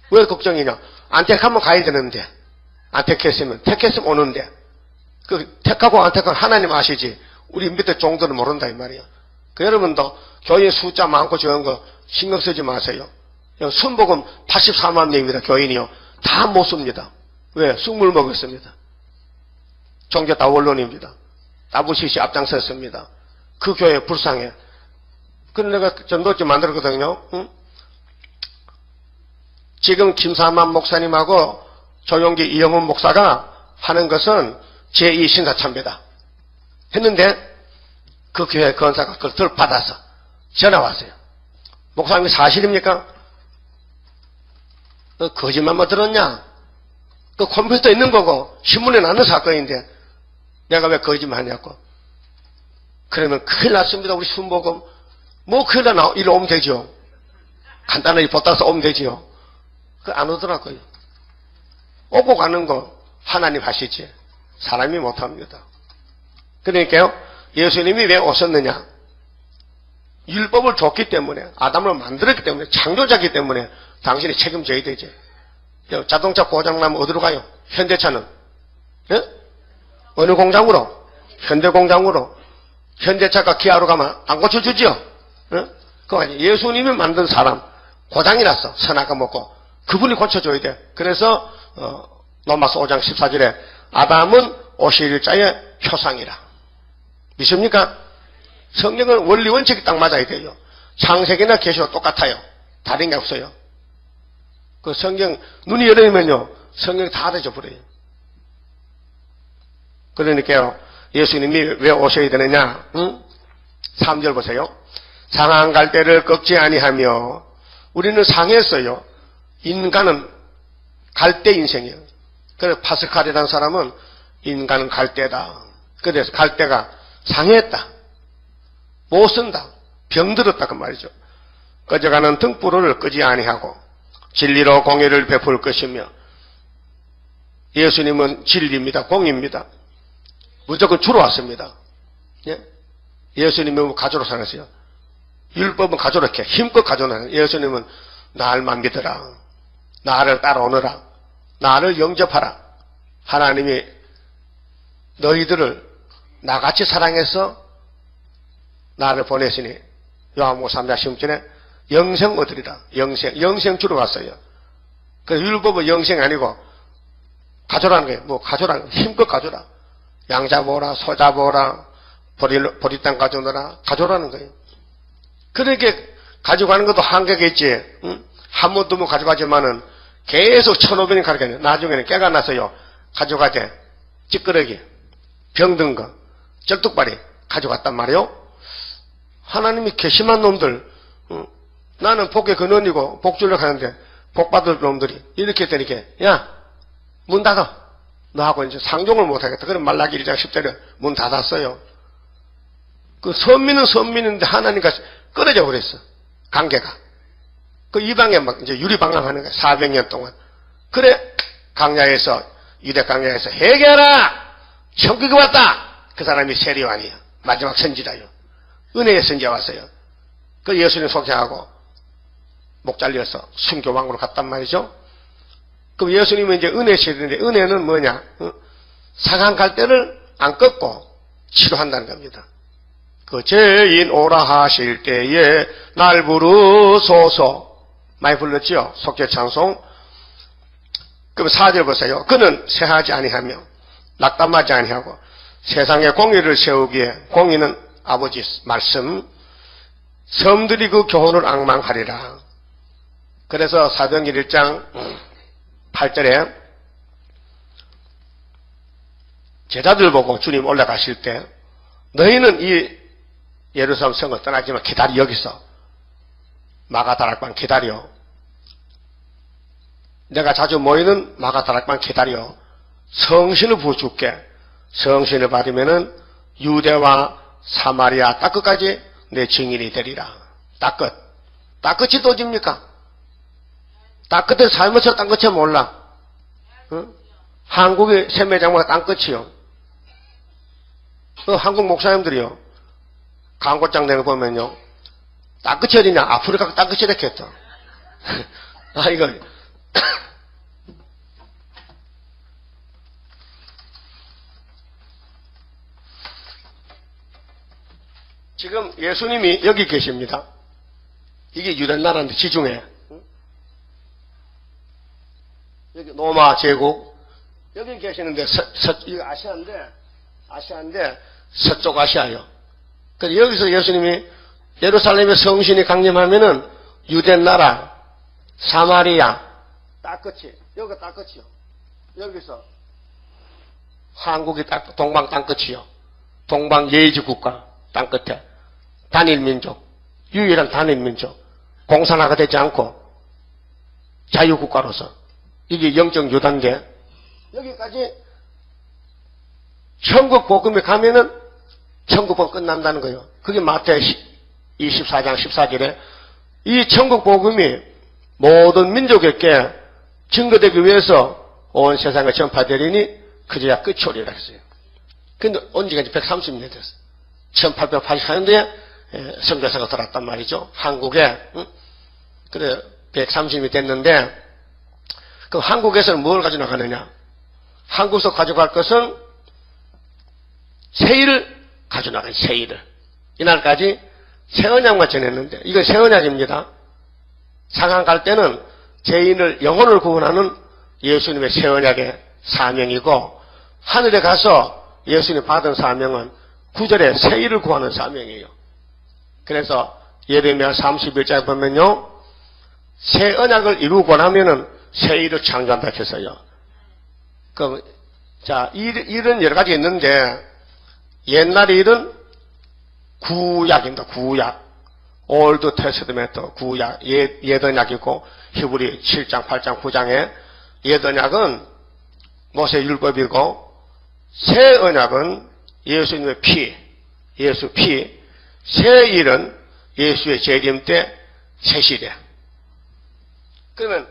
왜 걱정이냐? 안 택하면 가야 되는데. 안 택했으면 오는데. 그 택하고 안 택하고 하나님 아시지. 우리 밑에 종들은 모른다 이 말이에요. 그 여러분도 교인 숫자 많고 적은 거 신경 쓰지 마세요. 순복음 84만 명입니다. 교인이요. 다 못 씁니다. 왜? 쑥물 먹었습니다. 종교 다 원론입니다. 나부시시 앞장섰습니다. 그 교회 불쌍해. 그래서 내가 전도집 만들었거든요. 응? 지금 김사만 목사님하고 조용기 이영훈 목사가 하는 것은 제2신사참배다. 했는데 그 교회 건사가 그걸 덜 받아서 전화 왔어요. 목사님 사실입니까? 너 거짓말만 들었냐? 그 컴퓨터 있는 거고 신문에 나는 사건인데 내가 왜 거짓말 하냐고. 그러면 큰일 났습니다. 우리 순복음. 뭐 큰일 나 이리로 오면 되죠. 간단하게 보따서 오면 되지요. 그 안 오더라고요. 오고 가는 거 하나님 하시지 사람이 못합니다. 그러니까요, 예수님이 왜 오셨느냐? 율법을 줬기 때문에, 아담을 만들었기 때문에, 창조자기 때문에 당신이 책임져야 되지. 자동차 고장나면 어디로 가요? 현대차는? 예? 어느 공장으로? 현대공장으로. 현대차가 기아로 가면 안 고쳐주지요? 예? 그거 예수님이 만든 사람, 고장이 났어. 선악과 먹고. 그분이 고쳐줘야 돼. 그래서, 로마서 5장 14절에 아담은 오실 자의 표상이라. 믿습니까? 성경은 원리 원칙이 딱 맞아야 돼요. 창세기나 계시와 똑같아요. 다른 게 없어요. 그 성경 눈이 열리면요 성경이 다 되져 버려요. 그러니까요 예수님이 왜 오셔야 되느냐? 3절 보세요. 상한 갈대를 꺾지 아니하며. 우리는 상했어요. 인간은 갈대 인생이에요. 그래서 파스칼이라는 사람은 인간은 갈대다. 그래서 갈대가 상했다. 못 쓴다. 병들었다 그 말이죠. 꺼져가는 등불을 끄지 아니하고 진리로 공의를 베풀 것이며. 예수님은 진리입니다. 공의입니다. 무조건 주로 왔습니다. 예? 예수님은 가조로 사셨어요. 율법은 가조로 이렇게 힘껏 가져나요. 예수님은 날만 믿어라. 나를 따라오너라. 나를 영접하라. 하나님이 너희들을 나같이 사랑해서 나를 보내시니 요한복음 3장 16절에 영생 얻으리라. 영생 주로 왔어요. 그 율법은 영생이 아니고 가져라는 거예요. 뭐 가져라. 힘껏 가져라. 양 잡아오라. 소 잡아오라. 보리 땅 가져오너라. 가져라는 거예요. 그렇게 가져가는 것도 한계가 있지. 응? 한 번, 두 번 가져가지만은 계속 1500년 가져가요. 나중에는 깨가 나서요. 가져가재. 찌끄러기. 병든 거. 쩔뚝발이 가져갔단 말이요. 하나님이 괘씸한 놈들. 응? 나는 복의 근원이고 복 주려고 하는데 복 받을 놈들이 이렇게 되니까 야, 문 닫아. 너하고 이제 상종을 못하겠다. 그럼 말라기 1장 10절에 문 닫았어요. 그 선민은 선민인데 하나님과 끊어져 버렸어. 관계가. 그 이방에 막 이제 유리방랑하는 거야. 400년 동안. 그래, 강야에서, 유대 강야에서 회개하라! 천국이 왔다! 그 사람이 세리완이야. 마지막 선지자요. 은혜의 선지자 왔어요. 그 예수님 소개하고 목 잘려서 순교왕으로 갔단 말이죠. 그럼 예수님은 이제 은혜 세리인데 은혜는 뭐냐? 상한 갈대를 안 꺾고 치료한다는 겁니다. 그 죄인 오라 하실 때에 날 부르소서. 많이 불렀지요? 속죄 찬송. 그럼 4절 보세요. 그는 세하지 아니하며 낙담하지 아니하고 세상에 공의를 세우기에 공의는 아버지 말씀 섬들이 그 교훈을 앙망하리라. 그래서 사도행전 1장 8절에 제자들 보고 주님 올라가실 때 너희는 이 예루살렘 성을 떠나지만 기다리 여기서 마가다락방 기다려. 내가 자주 모이는 마가다락방 기다려. 성신을 부어줄게. 성신을 받으면은 유대와 사마리아 땅끝까지 내 증인이 되리라. 땅끝. 땅끝이 도집니까? 땅끝에 살면서 땅끝이 몰라. 응? 한국의 세매장마가 땅끝이요. 한국 목사님들이요. 광고장 내는 거 보면요. 땅끝이 어디냐? 아프리카 땅끝이 이렇게 했다. 아, 이거. 지금 예수님이 여기 계십니다. 이게 유대 나라인데 지중해. 여기 로마 제국. 여기 계시는데 이거 아시아인데 서쪽 아시아요. 그래서 여기서 예수님이 예루살렘의 성신이 강림하면은 유대 나라, 사마리아, 땅끝이, 여기가 땅끝이요. 여기서 한국이 동방 땅끝이요. 동방 예지 국가 땅끝에 단일민족, 유일한 단일민족, 공산화가 되지 않고 자유국가로서. 이게 영적 요단계. 여기까지 천국 복음에 가면은 천국 복음 끝난다는 거예요. 그게 마태 24장 14절에 이 천국 복음이 모든 민족에게 증거되기 위해서 온 세상에 전파되리니 그제야 끝이 오리라 했어요. 근데 온 지가 이제 130년 됐어요. 1884년도에 선교사가 들어왔단 말이죠. 한국에. 그래 130년이 됐는데 그 한국에서는 뭘 가지고 나가느냐. 한국에서 가져갈 것은 세일을 가지고 나가요. 세일을. 이날까지 새언약만 전했는데 이건 새언약입니다. 상한 갈 때는 죄인을 영혼을 구원하는 예수님의 새언약의 사명이고 하늘에 가서 예수님 받은 사명은 구절에 세일을 구하는 사명이에요. 그래서 예레미야 31장에 보면요. 새 언약을 이루고 나면은 새 일을 창조한다 했어요. 자, 일은 여러 가지 있는데, 옛날 일은 구약입니다. 구약. 올드 테스트멘트 구약. 옛 언약이고, 히브리 7장, 8장, 9장에 옛 언약은 모세 율법이고, 새 언약은 예수님의 피, 예수 피, 새 일은 예수의 재림 때 새 시대. 그러면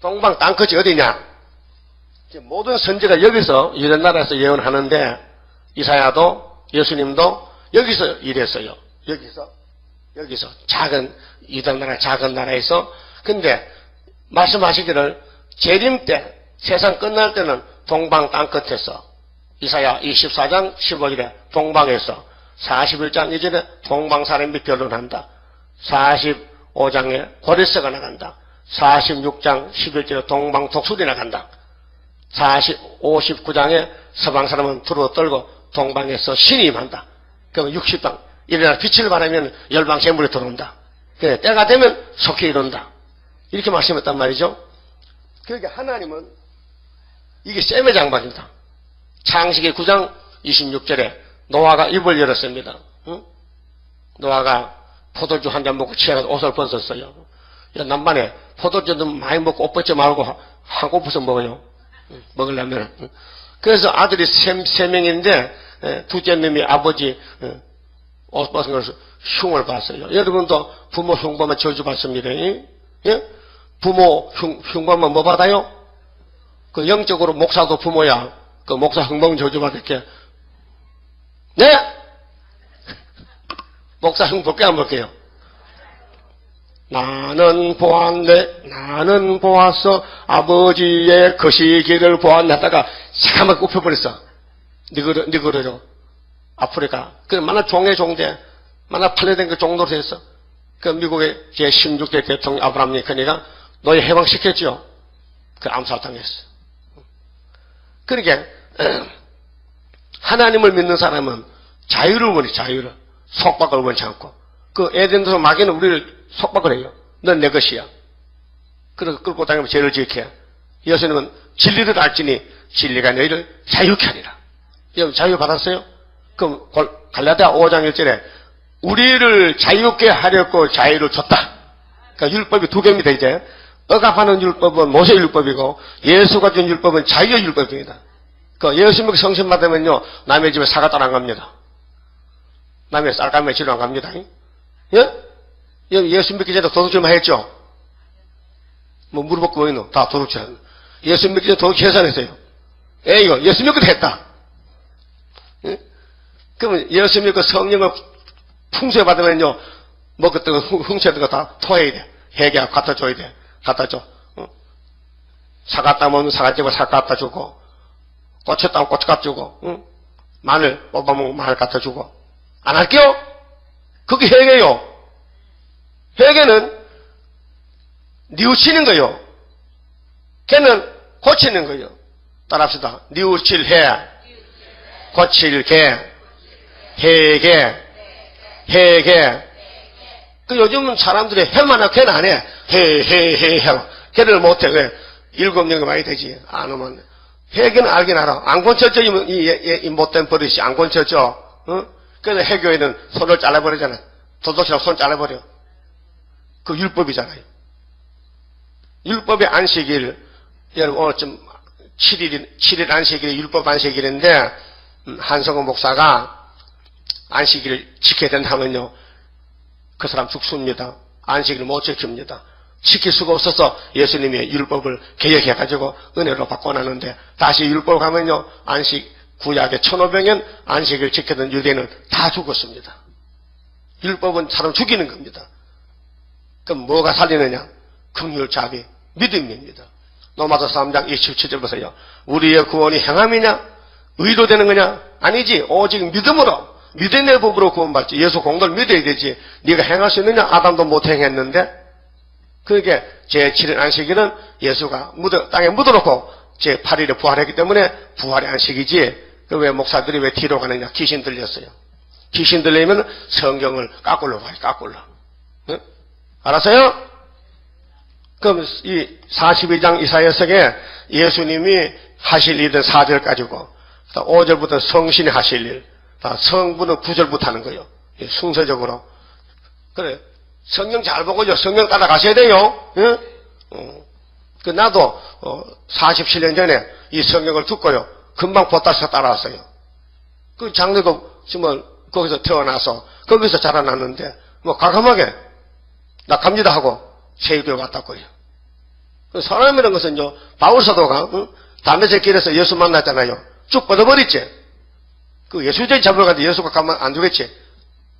동방 땅끝이 어디냐? 모든 선지가 여기서 이런 나라에서 예언하는데 이사야도 예수님도 여기서 일했어요. 여기서 작은 이단 나라 작은 나라에서. 근데 말씀하시기를 재림 때 세상 끝날 때는 동방 땅끝에서 이사야 24장 15절에 동방에서 41장 2절에 동방사람이 결혼한다. 45장에 고레스가 나간다. 46장 11절에 동방독수리 나간다. 59장에 서방사람은 두루 떨고 동방에서 신이 임한다. 그러면 60방 일어나 빛을 발하면 열방재물이 들어온다. 그래, 때가 되면 속히 이룬다. 이렇게 말씀했단 말이죠. 그러니까 하나님은 이게 셈의 장박입니다. 창세기 9장 26절에 노아가 입을 열었습니다. 응? 노아가 포도주 한 잔 먹고 취해서 옷을 벗었어요. 남반에 포도주 좀 많이 먹고 옷 벗지 말고 한 꼬부서 먹어요. 먹으려면. 그래서 아들이 세 명인데 둘째 놈이 아버지 옷 벗은 것을 흉을 봤어요. 여러분도 부모 흉보면 저주 받습니다. 예? 부모 흉보면 뭐 받아요? 그 영적으로 목사도 부모야. 그 목사 흉보면 저주 받을게. 네? 목사 흉 볼게 안 볼게요? 나는 보았어 아버지의 거시기를 보았네 하다가 잠깐만 굽혀버렸어. 니그러져 아프리카. 그 만나 종대 만나 팔려된 그 정도로 됐어. 그 미국의 제16대 대통령 아브라함 링컨이가 너희 해방시켰죠. 그 암살당했어. 그러니까 하나님을 믿는 사람은 자유를 원해. 자유를. 속박을 원치 않고. 그 에덴에서 마귀는 우리를 속박을 해요. 넌 내 것이야. 그래서 끌고 다니면 죄를 지게. 예수님은 진리를 알지니 진리가 너희를 자유케 하리라. 여러분 자유 받았어요? 그럼 갈라디아 5장 1절에 우리를 자유케 하려고 자유를 줬다. 그러니까 율법이 두 개입니다. 이제 억압하는 율법은 모세 율법이고 예수가 준 율법은 자유의 율법입니다. 그 예수님께 성신 받으면요 남의 집에 사과 따라 안 갑니다. 남의 쌀감에 지러 안 갑니다. 예? 예수 믿기 전에 도둑질만 했죠? 뭐 물어보고 뭐 있노? 다 도둑질. 예수 믿기 전에 도둑질 계산했어요. 이거 예수 믿고도 했다. 예? 그러면 예수 믿고 성령을 풍수에 받으면요 뭐 그때 훔쳐든 거 다 토해야 돼. 회개하고 갖다 줘야 돼. 갖다 줘. 사과 따 먹으면 사과집에 사과 갖다 주고 고추 따면 고추 갖다 주고 마늘 뽑아먹으면 마늘 갖다 주고 안 할게요? 그게 회개요. 회개는 뉘우치는 거요. 걔는 고치는 거요. 따라합시다. 뉘우칠해, 고칠개, 회개. 그 요즘은 사람들이 해만 하고 걔는 안 해. 해. 걔를 못해. 왜? 7명이 많이 되지. 안 오면. 회개는 알긴 알아. 안 고쳤죠. 이 못된 버릇이 안 고쳤죠. 응? 그래서 해교에는 손을 잘라버리잖아. 도둑이랑 손 잘라버려. 그 율법이잖아요. 율법의 안식일, 여러분 오늘 좀 7일 안식일이 율법 안식일인데, 한성호 목사가 안식일을 지켜야 된다면요, 그 사람 죽습니다. 안식일을 못 지킵니다. 지킬 수가 없어서 예수님이 율법을 개혁해가지고 은혜로 바꿔놨는데, 다시 율법 가면요, 구약의 1500년 안식을 지키던 유대인은 다 죽었습니다. 율법은 사람 죽이는 겁니다. 그럼 뭐가 살리느냐? 긍휼, 자비, 믿음입니다. 로마서 3장 27절 보세요. 우리의 구원이 행함이냐? 의로 되는 거냐? 아니지. 오직 믿음으로, 믿음의 법으로 구원받지. 예수 공로를 믿어야 되지. 네가 행할 수 있느냐? 아담도 못 행했는데. 그게 제7일 안식일은 예수가 땅에 묻어놓고 제8일에 부활했기 때문에 부활의 안식이지. 왜 목사들이 왜 뒤로 가느냐? 귀신 들렸어요. 귀신 들리면 성경을 까꿀로 봐요. 까꿀로. 응? 알았어요? 그럼 이 42장 이사야서에 예수님이 하실 일은 4절 가지고 5절부터 성신이 하실 일, 성부는 9절부터 하는 거예요. 순서적으로. 그래. 성경 잘 보고요. 성경 따라가셔야 돼요. 응? 나도 47년 전에 이 성경을 듣고요. 금방 보따서 따라왔어요. 그 장례국 거기서 태어나서 거기서 자라났는데 뭐 과감하게 나 갑니다 하고 세교에 왔다고요. 사람이라는 것은요, 바울 사도가 담에색 길에서 예수 만났잖아요. 쭉 뻗어버렸지. 그 예수제일 잡으러 갔는데 예수가 가만 안 두겠지.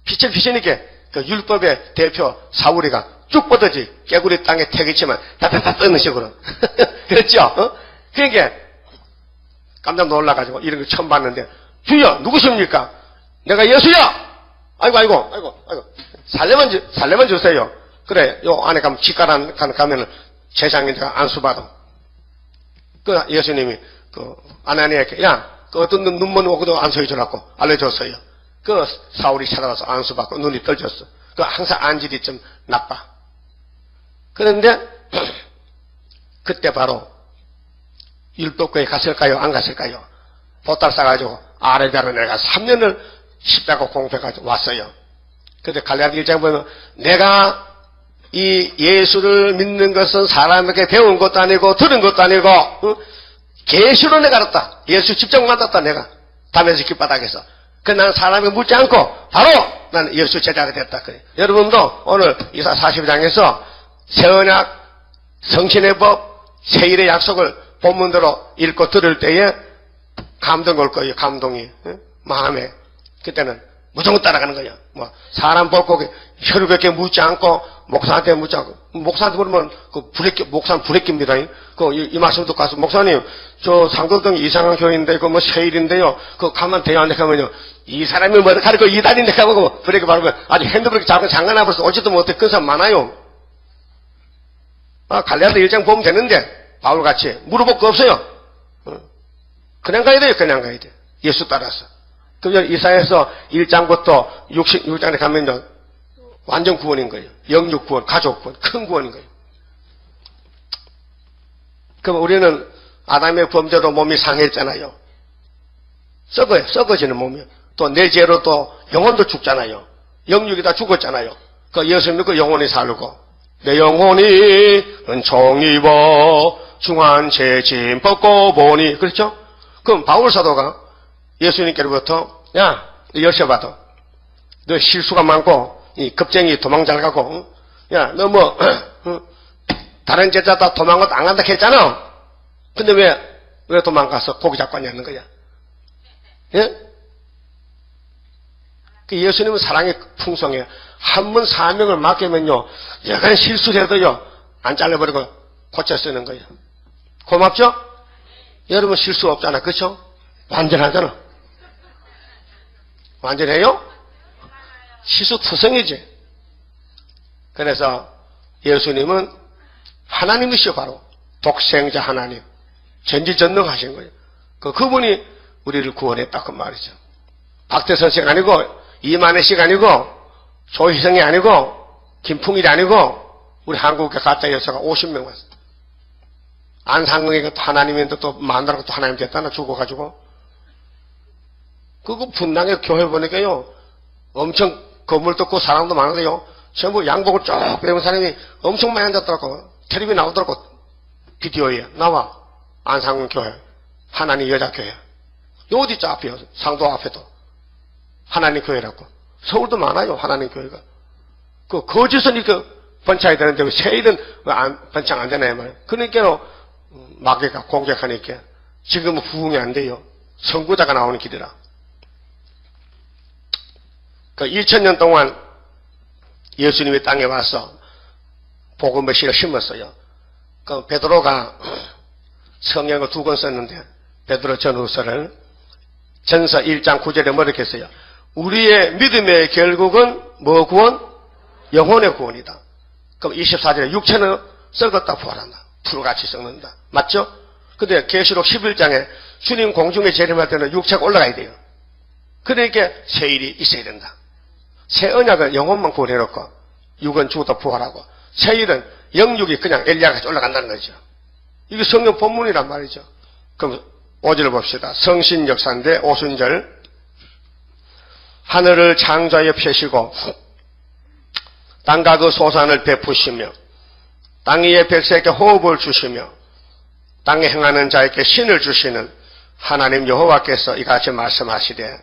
피치니까 그 율법의 대표 사울이가 쭉 뻗어지. 깨구리 땅에 태기치면 다다다 뜨는 식으로. 그랬죠? 그러니까 깜짝 놀라가지고 이런 거 처음 봤는데, 주여 누구십니까? 내가 예수야. 아이고. 살려만 주세요. 그래, 요 안에 가면 직가란 가면은 제사장인데가 안수받아. 그 예수님이 그 아나니아에게 그 어떤 눈먼 오고도 안수해 주라고 알려줬어요. 그 사울이 찾아와서 안수받고 눈이 떨졌어. 그 항상 안질이 좀 나빠. 그런데 그때 바로 율법교에 갔을까요? 안 갔을까요? 보따리 싸가지고 아래다로 내가 3년을 십자가 공부해가지고 왔어요. 근데 갈라디아 1장 보면 내가 이 예수를 믿는 것은 사람에게 배운 것도 아니고 들은 것도 아니고 계시로 내가 알았다. 예수 직접 만났다 내가. 담에색 길바닥에서. 나는 사람이 묻지 않고 바로 나는 예수 제자가 됐다. 그래. 여러분도 오늘 이사 40장에서 새언약, 성신의 법, 세일의 약속을 본문대로 읽고 들을 때에 감동 올 거예요. 감동이. 마음에. 그때는 무조건 따라가는 거예요. 사람 볼고 혈육에게 묻지 않고 목사한테 묻지 않고 목사한테 물으면 목사는 불레깁니다. 이 말씀 듣고 가서 목사님 저 상도동 이상한 교회인데 세일인데요. 가면 돼요? 안 돼? 가면요. 이 사람이 뭐 가르쳐 이단인데 가고 브레이크 밟으면 아주 핸드브레이크 잡고 장난 앞에서 오지도 못해. 그런 사람 많아요. 갈라디아 1장 보면 되는데 바울같이 물어볼 거 없어요. 그냥 가야 돼요. 그냥 가야 돼. 예수 따라서. 그럼 이사야서 1장부터 66장에 가면요. 완전 구원인 거예요. 영육 구원, 가족 구원, 큰 구원인 거예요. 그럼 우리는 아담의 범죄로 몸이 상했잖아요. 썩어지는 몸이요. 또 내 죄로 또 영혼도 죽잖아요. 영육이 다 죽었잖아요. 예수 믿고 영혼이 살고 내 영혼이 은총 입어 중한 죄 짐 벗고 보니 그렇죠? 그럼 바울 사도가 예수님께로부터 열쇠 받아. 너 실수가 많고 이 겁쟁이 도망 잘 가고 너 다른 제자 다 도망가도 안 간다 했잖아. 근데 왜 도망가서 고기 잡고 앉는 거야? 예? 예수님은 사랑이 풍성해요. 한 번 사명을 맡기면요, 약간 실수를 해도요, 안 잘라버리고 고쳐 쓰는 거예요. 고맙죠? 여러분 실수 없잖아. 그렇죠? 완전하잖아. 완전해요? 실수 투성이지. 그래서 예수님은 하나님이시요. 바로 독생자 하나님. 전지전능하신 거예요. 그분이 우리를 구원했다 그 말이죠. 박대선 씨가 아니고 이만혜 씨가 아니고 조희성이 아니고 김풍일이 아니고 우리 한국에 가짜 여사가 50명 왔어요. 안상궁이가 또 하나님인데 또 마누라가 또 하나님 됐다나 죽어가지고 그거 분당에 교회 보니까요 엄청 건물 떴고 사람도 많은데요 전부 양복을 쭉 입은 사람이 엄청 많이 앉았더라고. 텔레비 나오더라고. 비디오에 나와. 안상훈 교회, 하나님 여자 교회. 어디 있죠? 앞에요. 상도 앞에도. 하나님 교회라고. 서울도 많아요. 하나님 교회가. 그 거짓은 이렇게 번창이 되는데 세일은 번창 안 되나요? 말이에요. 그러니까 마귀가 공격하니까 지금은 부흥이 안 돼요. 선구자가 나오는 길이라. 그 2000년 동안 예수님이 땅에 와서 복음의 씨를 심었어요. 그 베드로가 성경을 2권 썼는데 베드로 전후서를 전서 1장 9절에 뭐라고 했어요? 우리의 믿음의 결국은 뭐 구원? 영혼의 구원이다. 그럼 24절에 육체는 썩었다 부활한다. 풀같이 썩는다. 맞죠? 근데 계시록 11장에 주님 공중에 재림할 때는 육체가 올라가야 돼요. 그러니까 새 일이 있어야 된다. 새 언약은 영혼만 구원해놓고 육은 죽어도 부활하고 새 일은 영육이 그냥 엘리야같이 올라간다는 거죠. 이게 성경 본문이란 말이죠. 그럼 5절 봅시다. 성신 역사인데 오순절 하늘을 창조하여 펴시고 땅과 그 소산을 베푸시며 땅 위의 백성에게 호흡을 주시며 땅에 행하는 자에게 신을 주시는 하나님 여호와께서 이같이 말씀하시되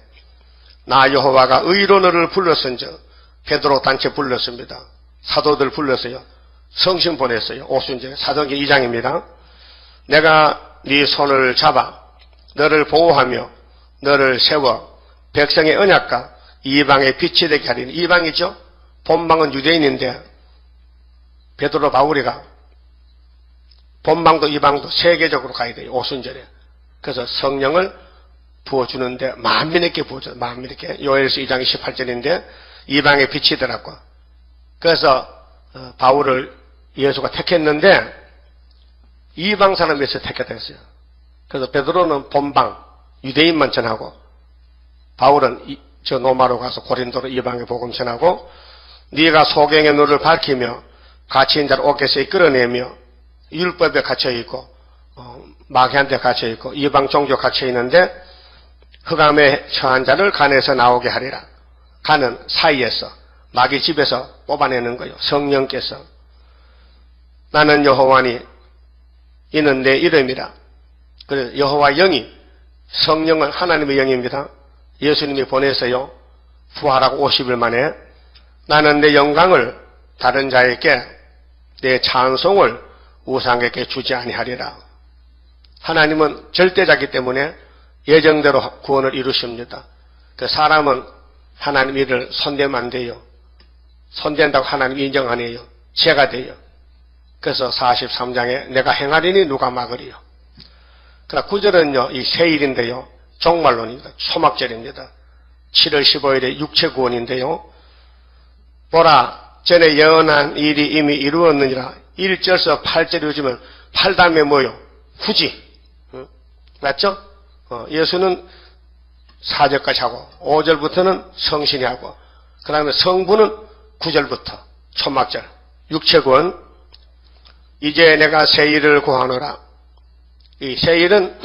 나 여호와가 의로 너를 불렀은즉 베드로 단체 불렀습니다. 사도들 불렀어요. 성신 보냈어요. 오순절 사도행전 2장입니다. 내가 네 손을 잡아 너를 보호하며 너를 세워 백성의 언약과 이방의 빛이 되게 하리니. 이방이죠. 본방은 유대인인데 베드로 바울이가 본방도 이방도 세계적으로 가야 돼요. 오순절에. 그래서 성령을 부어주는데 만민에게 부어줘요. 만민에게. 요엘서 2장 28절인데 이방의 빛이 되라고. 그래서 바울을 예수가 택했는데 이방 사람에서 택했다 했어요. 그래서 베드로는 본방 유대인만 전하고 바울은 저 로마로 가서 고린도로 이방의 복음 전하고 네가 소경의 눈을 밝히며 갇힌 자를 옥에서 이끌어내며 율법에 갇혀있고 마귀한테 갇혀있고 이방 종교 갇혀있는데 흑암에 처한 자를 간에서 나오게 하리라. 간은 사이에서 마귀 집에서 뽑아내는 거예요. 성령께서 나는 여호와니 이는 내 이름이라. 그래서 여호와 영이 성령은 하나님의 영입니다. 예수님이 보내서요. 부활하고 50일 만에 나는 내 영광을 다른 자에게 내 찬송을 우상에게 주지 아니하리라. 하나님은 절대자기 때문에 예정대로 구원을 이루십니다. 그 사람은 하나님 일을 손대면 안 돼요. 손댄다고 하나님 인정 안 해요. 죄가 돼요. 그래서 43장에 내가 행하리니 누가 막으리요. 그러나 9절은요. 이 새일인데요. 종말론입니다. 초막절입니다. 7월 15일에 육체 구원인데요. 보라 전에 예언한 일이 이미 이루었느니라. 1절서 8절 요즘은 8다음에 뭐요? 후지. 맞죠? 예수는 4절까지 하고 5절부터는 성신이 하고 그 다음에 성부는 9절부터 초막절 육체 구원. 이제 내가 새 일을 구하노라. 이 새 일은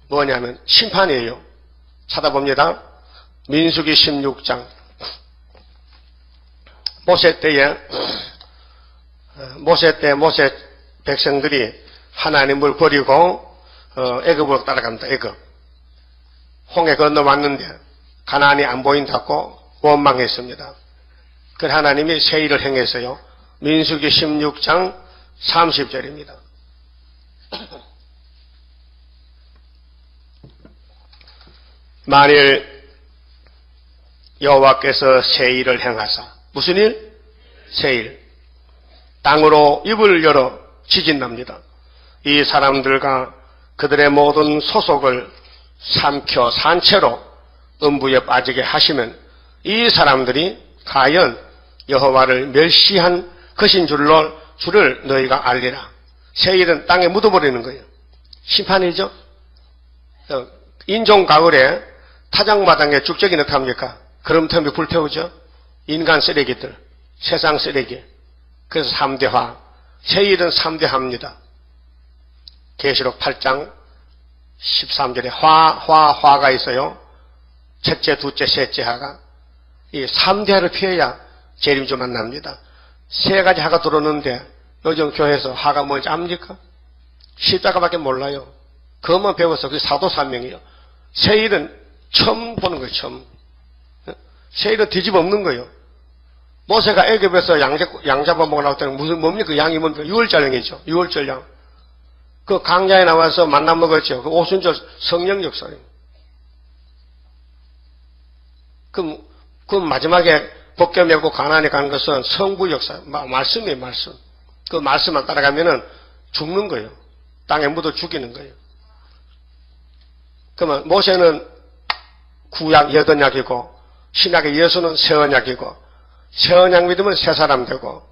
뭐냐면 심판이에요. 찾아봅니다. 민수기 16장 모세 때 모세 백성들이 하나님을 버리고 애굽으로 따라갑니다. 애굽. 홍해 건너왔는데 가나안이 안 보인다고 원망했습니다. 그래서 하나님이 새 일을 행했어요. 민수기 16장 30절입니다. 만일 여호와께서 새 일을 행하사 무슨 일? 새 일. 땅으로 입을 열어 지진납니다. 이 사람들과 그들의 모든 소속을 삼켜 산채로 음부에 빠지게 하시면 이 사람들이 과연 여호와를 멸시한 것인 줄을 너희가 알리라. 새 일은 땅에 묻어버리는 거예요. 심판이죠. 인종 가을에 타작마당에 죽적이 어떻게 합니까? 그럼터미 불태우죠. 인간 쓰레기들, 세상 쓰레기. 그래서 3대화. 새 일은 3대화입니다. 계시록 8장 13절에 화가 있어요. 첫째, 둘째, 셋째 화가. 이 3대화를 피해야 재림 좀 만납니다. 세 가지 화가 들어오는데 요즘 교회에서 화가 뭔지 압니까? 십자가밖에 몰라요. 그것만 배워서 그게 사도산명이에요. 세일은 처음 보는 거예요. 처음. 세일은 뒤집어 엎는 거예요. 모세가 애굽에서 양 잡아먹어 나올 때는 무슨 뭡니까? 양이 뭡니까? 6월절량이죠. 6월절량. 그 강야에 나와서 만나 먹었죠. 그 오순절 성령 역사예요. 그 마지막에 벗겨 메고 가나안에 가는 것은 성부 역사, 말씀이에요. 말씀. 그 말씀만 따라가면은 죽는 거예요. 땅에 묻어 죽이는 거예요. 그러면 모세는 구약 여덟약이고 신약의 예수는 새언약이고 새언약 믿으면 새 사람 되고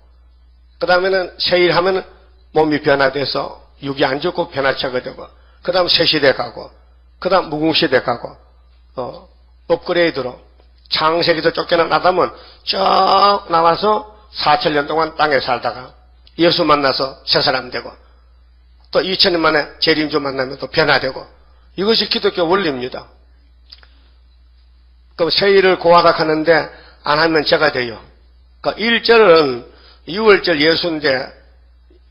그 다음에는 세일하면 몸이 변화돼서 육이 안 죽고 변화체가 되고 그 다음 새시대 가고 그 다음 무궁시대 가고 업그레이드로 창세기에서 쫓겨난 아담은 쭉 나와서 4,000년 동안 땅에 살다가 예수 만나서 새 사람 되고 또 2000년 만에 재림주 만나면 또 변화되고 이것이 기독교 원리입니다. 그럼 세일을 고하락하는데 안 하면 죄가 돼요. 그러니까 1절은 6월절 예수인데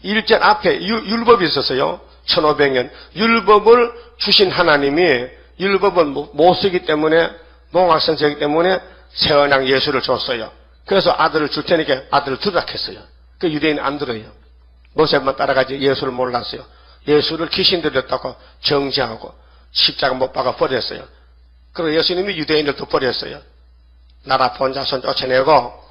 1절 앞에 율법이 있었어요. 1500년. 율법을 주신 하나님이 율법은 못 쓰기 때문에 농악선생이기 때문에 새언약 예수를 줬어요. 그래서 아들을 줄 테니까 아들을 두락했어요. 그 유대인은 안 들어요. 모세만 따라가지 예수를 몰랐어요. 예수를 귀신 들였다고 정죄하고 십자가 못 박아 버렸어요. 그리고 예수님이 유대인을 또 버렸어요. 나라 본자손 쫓아내고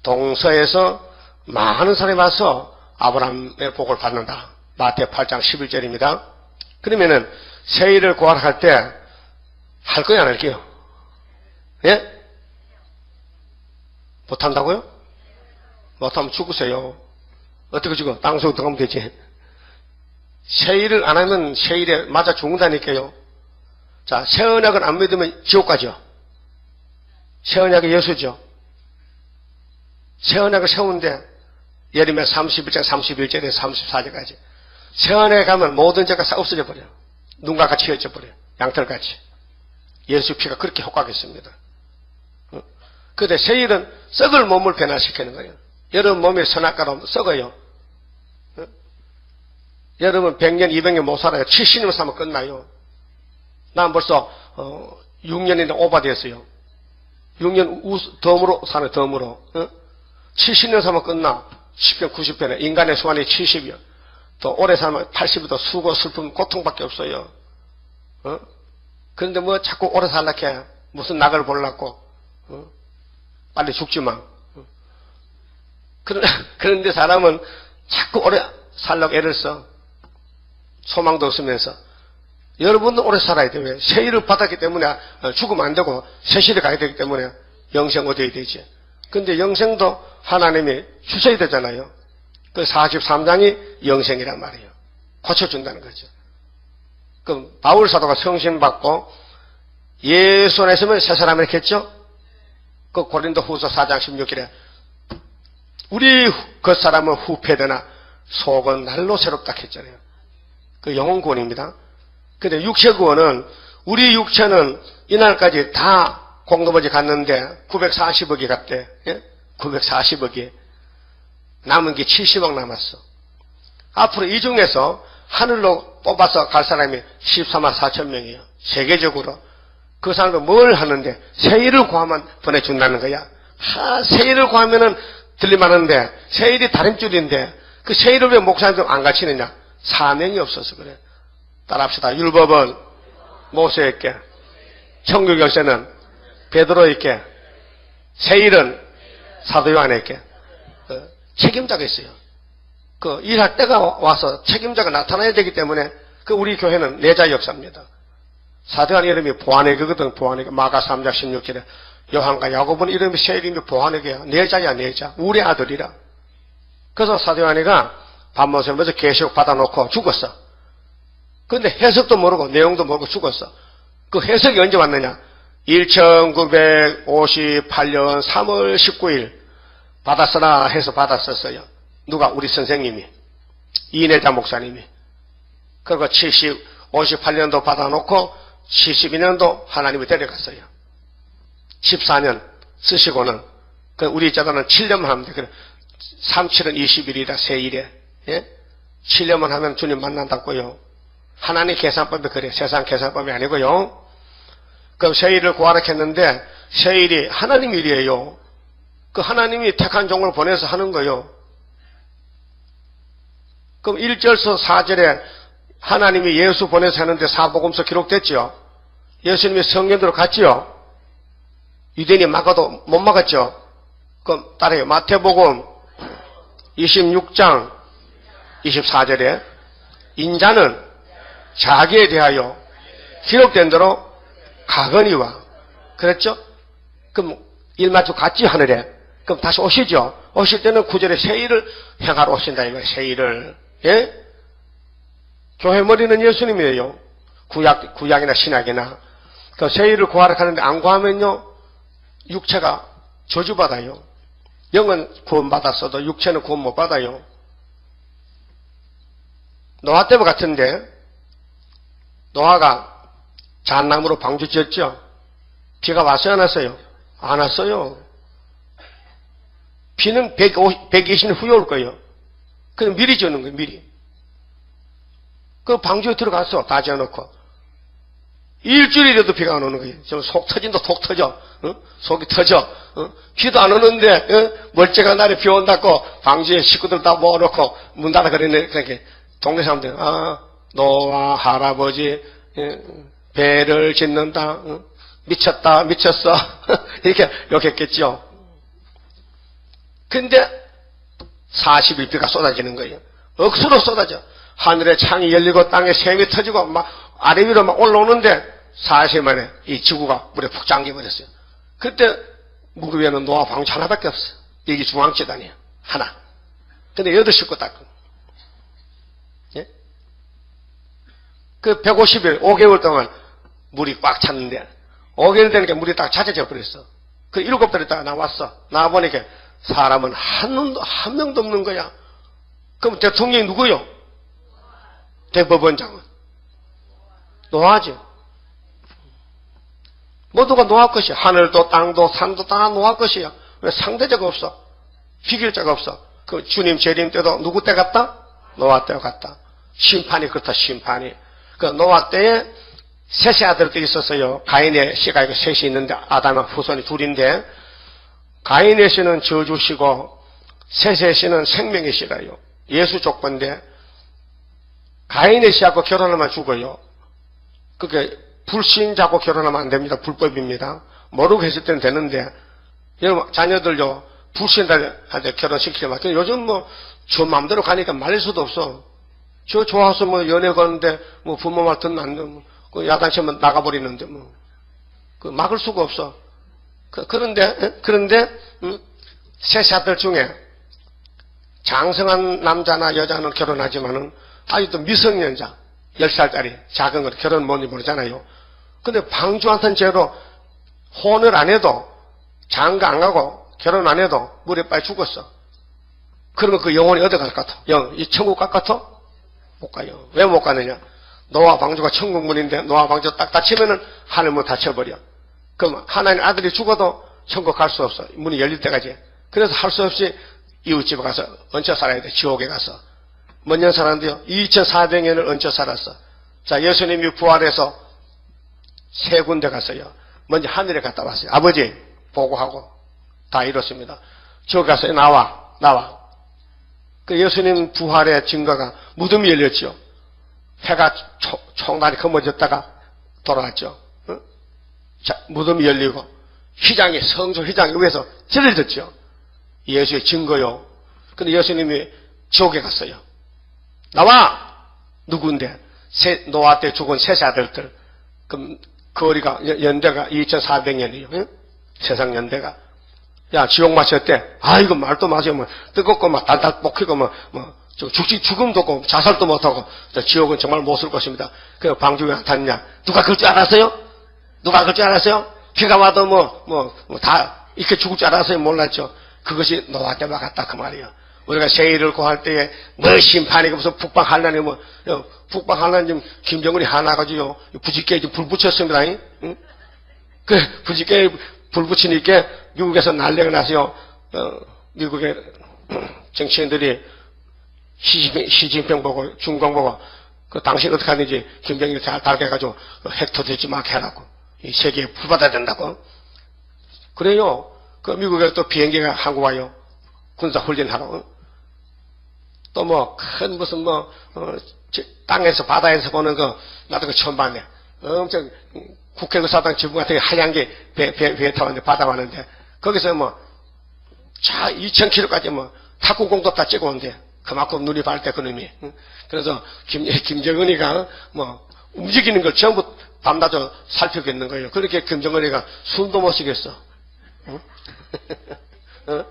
동서에서 많은 사람이 와서 아브라함의 복을 받는다. 마태 8장 11절입니다. 그러면은 세일을 고하락할 때 할 거야 안 할게요? 예? 못한다고요? 못하면 죽으세요. 어떻게 죽어? 땅속에 들어가면 되지. 세일을 안 하면 세일에 맞아 죽는다니까요. 자, 새언약을 안 믿으면 지옥 가죠. 새언약이 예수죠. 새언약을 세우는데 예레미야 31장 31절에 34절까지 새언약에 가면 모든 죄가 다 없어져 버려요. 눈과 같이 헤어져 버려요. 양털같이. 예수 피가 그렇게 효과겠습니다. 그런데 세일은 썩을 몸을 변화시키는 거예요. 여러분 몸이 선악과로 썩어요. 여러분 100년 200년 못 살아요. 70년 살면 끝나요. 난 벌써 6년이나 오바됐어요. 6년 덤으로 사는 덤으로 70년 살면 끝나. 10편 90편에 인간의 수완이 70이요. 또 오래 살면 80이도 수고 슬픔 고통밖에 없어요. 그런데 뭐 자꾸 오래 살라고 해. 무슨 낙을 보려고 빨리 죽지만 그런데 사람은 자꾸 오래 살려고 애를 써. 소망도 없으면서. 여러분도 오래 살아야 돼요. 왜? 세일을 받았기 때문에 죽으면 안 되고 세실에 가야 되기 때문에 영생 얻어야 되지. 근데 영생도 하나님이 주셔야 되잖아요. 그 43장이 영생이란 말이에요. 고쳐준다는 거죠. 그럼 바울 사도가 성신 받고 예수 안에 있으면 새 사람을 했겠죠? 그 고린도 후서 4장 16절에 우리 그 사람은 후패되나 속은 날로 새롭다 했잖아요. 그 영혼구원입니다. 근데 육체구원은 우리 육체는 이날까지 다 공동버지 갔는데 940억이 갔대. 예? 940억이. 남은 게 70억 남았어. 앞으로 이 중에서 하늘로 뽑아서 갈 사람이 14만 4천 명이에요. 세계적으로. 그 사람도 뭘 하는데 세일을 구하면 보내준다는 거야. 세일을 구하면은 들림하는데 세일이 다림줄인데 그 세일을 왜 목사님들 안 가르치느냐? 사명이 없어서 그래. 따라합시다. 율법은 모세에게, 천국 열쇠는 베드로에게, 세일은 사도 요한에게. 책임자가 있어요. 그 일할 때가 와서 책임자가 나타나야 되기 때문에 그 우리 교회는 내자 역사입니다. 사도 요한 이름이 보아네거든. 보아네거. 마가 3장 16절에 요한과 야고보는 이름이 세 이름이 보아네거야. 내자야 내자. 우리 아들이라. 그래서 사도 요한이가 밤모섬에서 계시록 받아놓고 죽었어. 근데 해석도 모르고 내용도 모르고 죽었어. 그 해석이 언제 왔느냐? 1958년 3월 19일 받았으나 해서 받았었어요. 누가? 우리 선생님이. 이내자 목사님이. 그리고 58년도 받아놓고 72년도 하나님이 데려갔어요. 14년 쓰시고는 우리 자들은 7년만 하면 돼. 37은 20일이라 세일에. 예? 7년만 하면 주님 만난다고요. 하나님 계산법이 그래. 세상 계산법이 아니고요. 그럼 세일을 구하라 했는데 세일이 하나님 일이에요. 그 하나님이 택한 종을 보내서 하는 거예요. 그럼 1절서 4절에 하나님이 예수 보내서 하는데 사복음서 기록됐죠. 예수님이 성경대로 갔지요. 유대인이 막아도 못 막았죠. 그럼 따라해요. 마태복음 26장 24절에 인자는 자기에 대하여 기록된 대로 가거니와 그랬죠? 그럼 일 마치고 갔지 하늘에. 그럼 다시 오시죠. 오실 때는 9절에 세일을 행하러 오신다 이거예요. 세일을. 예? 교회 머리는 예수님이에요. 구약이나 신약이나. 그 세일을 구하러 가는데 안 구하면요 육체가 저주받아요. 영은 구원받았어도 육체는 구원 못 받아요. 노아 때와 같은데 노아가 잣나무로 방주 지었죠. 비가 왔어요 안 왔어요? 안 왔어요. 비는 120년 후에 올 거예요. 그냥 미리 지어놓은 거예요. 미리. 그 방주에 들어가서 다 지어놓고 일주일이라도 비가 안 오는 거예요. 좀 속 터진다 속 터져. 어? 속이 터져. 어? 비도 안 오는데 어? 멀쩡한 날에 비 온다고 방주에 식구들 다 모아놓고 문 닫아 그러네. 그렇게 동네 사람들 노아 할아버지 배를 짓는다. 미쳤다 미쳤어. 이렇게 욕했겠죠. 근데 40일 비가 쏟아지는 거예요. 억수로 쏟아져. 하늘에 창이 열리고 땅에 샘이 터지고 막 아래 위로 막 올라오는데 40일 만에 이 지구가 물에 푹 잠겨버렸어요. 그때 물 위에는 노아 방주 하나밖에 없어요. 이게 중앙재단이에요. 하나. 근데 8식구 딱. 예? 그 150일 5개월 동안 물이 꽉 찼는데 5개월 되니까 물이 딱 잦아져 버렸어. 그 7달 있다가 나왔어. 나와보니까 사람은 한 명도 없는 거야. 그럼 대통령이 누구요? 대법원장은 노아지. 모두가 노아 것이야. 하늘도 땅도 산도 다 노아 것이야. 왜 상대자가 없어? 비교자가 없어. 그 주님 재림 때도 누구 때 같다? 노아 때 같다. 심판이 그렇다. 심판이. 그 노아 때에 셋의 아들들이 있었어요. 가인의 씨가 이거 셋이 있는데 아담의 후손이 둘인데 가인의 씨는 저주시고 셋의 씨는 생명의 씨라요. 예수 족보인데 가인의 씨하고 결혼하면 죽어요. 그게 불신자하고 결혼하면 안 됩니다. 불법입니다. 모르고 했을 때는 되는데 여러분 자녀들요 불신자한테 결혼시키면 요즘 뭐 저 마음대로 가니까 말릴 수도 없어. 저 좋아서 뭐 연애 거는데 뭐 부모 말 듣는 안 되면 그 야단치면 나가버리는데 뭐 그 막을 수가 없어. 그런데 셋 아들 중에 장성한 남자나 여자는 결혼하지만은 아직도 미성년자 10살짜리 작은 거 결혼 뭔지 모르잖아요. 근데 방주한테는 죄로 혼을 안 해도 장가 안 가고 결혼 안 해도 물에 빠져 죽었어. 그러면 그 영혼이 어디 갈 것 같아? 이 천국 갈 것 같아? 못 가요. 왜 못 가느냐? 노아 방주가 천국문인데 노아 방주 딱 닫히면은 하늘문 닫혀버려. 그럼 하나님 아들이 죽어도 천국 갈 수 없어. 문이 열릴 때까지. 그래서 할 수 없이 이웃집에 가서 얹혀 살아야 돼. 지옥에 가서. 몇 년 살았는데요? 2400년을 얹혀 살았어. 자, 예수님이 부활해서 3군데 갔어요. 먼저 하늘에 갔다 왔어요. 아버지 보고하고 다 이렇습니다. 저기 가서 나와. 그 예수님 부활의 증거가 무덤이 열렸죠. 해가 총날이 검어졌다가 돌아왔죠. 어? 자, 무덤이 열리고 휘장이 성소 휘장이 위에서 찢어졌죠. 예수의 증거요. 근데 예수님이 지옥에 갔어요. 나와! 누군데? 노아 때 죽은 셋 아들들. 그럼 거리가 연대가 2400년이요. 응? 세상 연대가. 야, 지옥 맛이 어때? 이거 말도 마세요. 뭐, 뜨겁고, 막, 달달 볶히고, 죽음도 없고, 자살도 못하고, 지옥은 정말 못 쓸 것입니다. 그 방주 왜 안 탔냐? 누가 그럴 줄 알았어요? 비가 와도 다, 이렇게 죽을 줄 알았어요? 몰랐죠? 그것이 노아 때와 같다, 그 말이에요. 우리가 세일을 구할 때에, 심판이고, 무슨 북방한란이 북방한란 지금 김정은이 하나가지고, 부지게에 불 붙였습니다. 응? 그, 부지게에 불 붙이니까, 미국에서 난리가 나서요. 미국의 정치인들이 시진핑 보고, 중공 보고, 그 당신 어떻게 하는지 김정일 잘 달게가지고 핵 터뜨리지 마 해라고. 이 세계에 불받아야 된다고. 그래요. 그 미국에 또 비행기가 한국 와요. 군사 훈련하러. 또 뭐, 큰 무슨 뭐, 땅에서, 바다에서 보는 거, 나도 그 처음 봤네. 엄청, 국회의사 사당 지붕 같은 게 하얀 게 배에 타왔는데, 바다 왔는데, 거기서 뭐, 자, 2000km까지 뭐, 탁구공도 다 찍어온대. 그만큼 눈이 밝대, 그놈이. 그래서, 김정은이가 뭐, 움직이는 걸 전부 밤낮으로 살피겠는 거예요. 그렇게 김정은이가 숨도 못 쉬겠어. 응?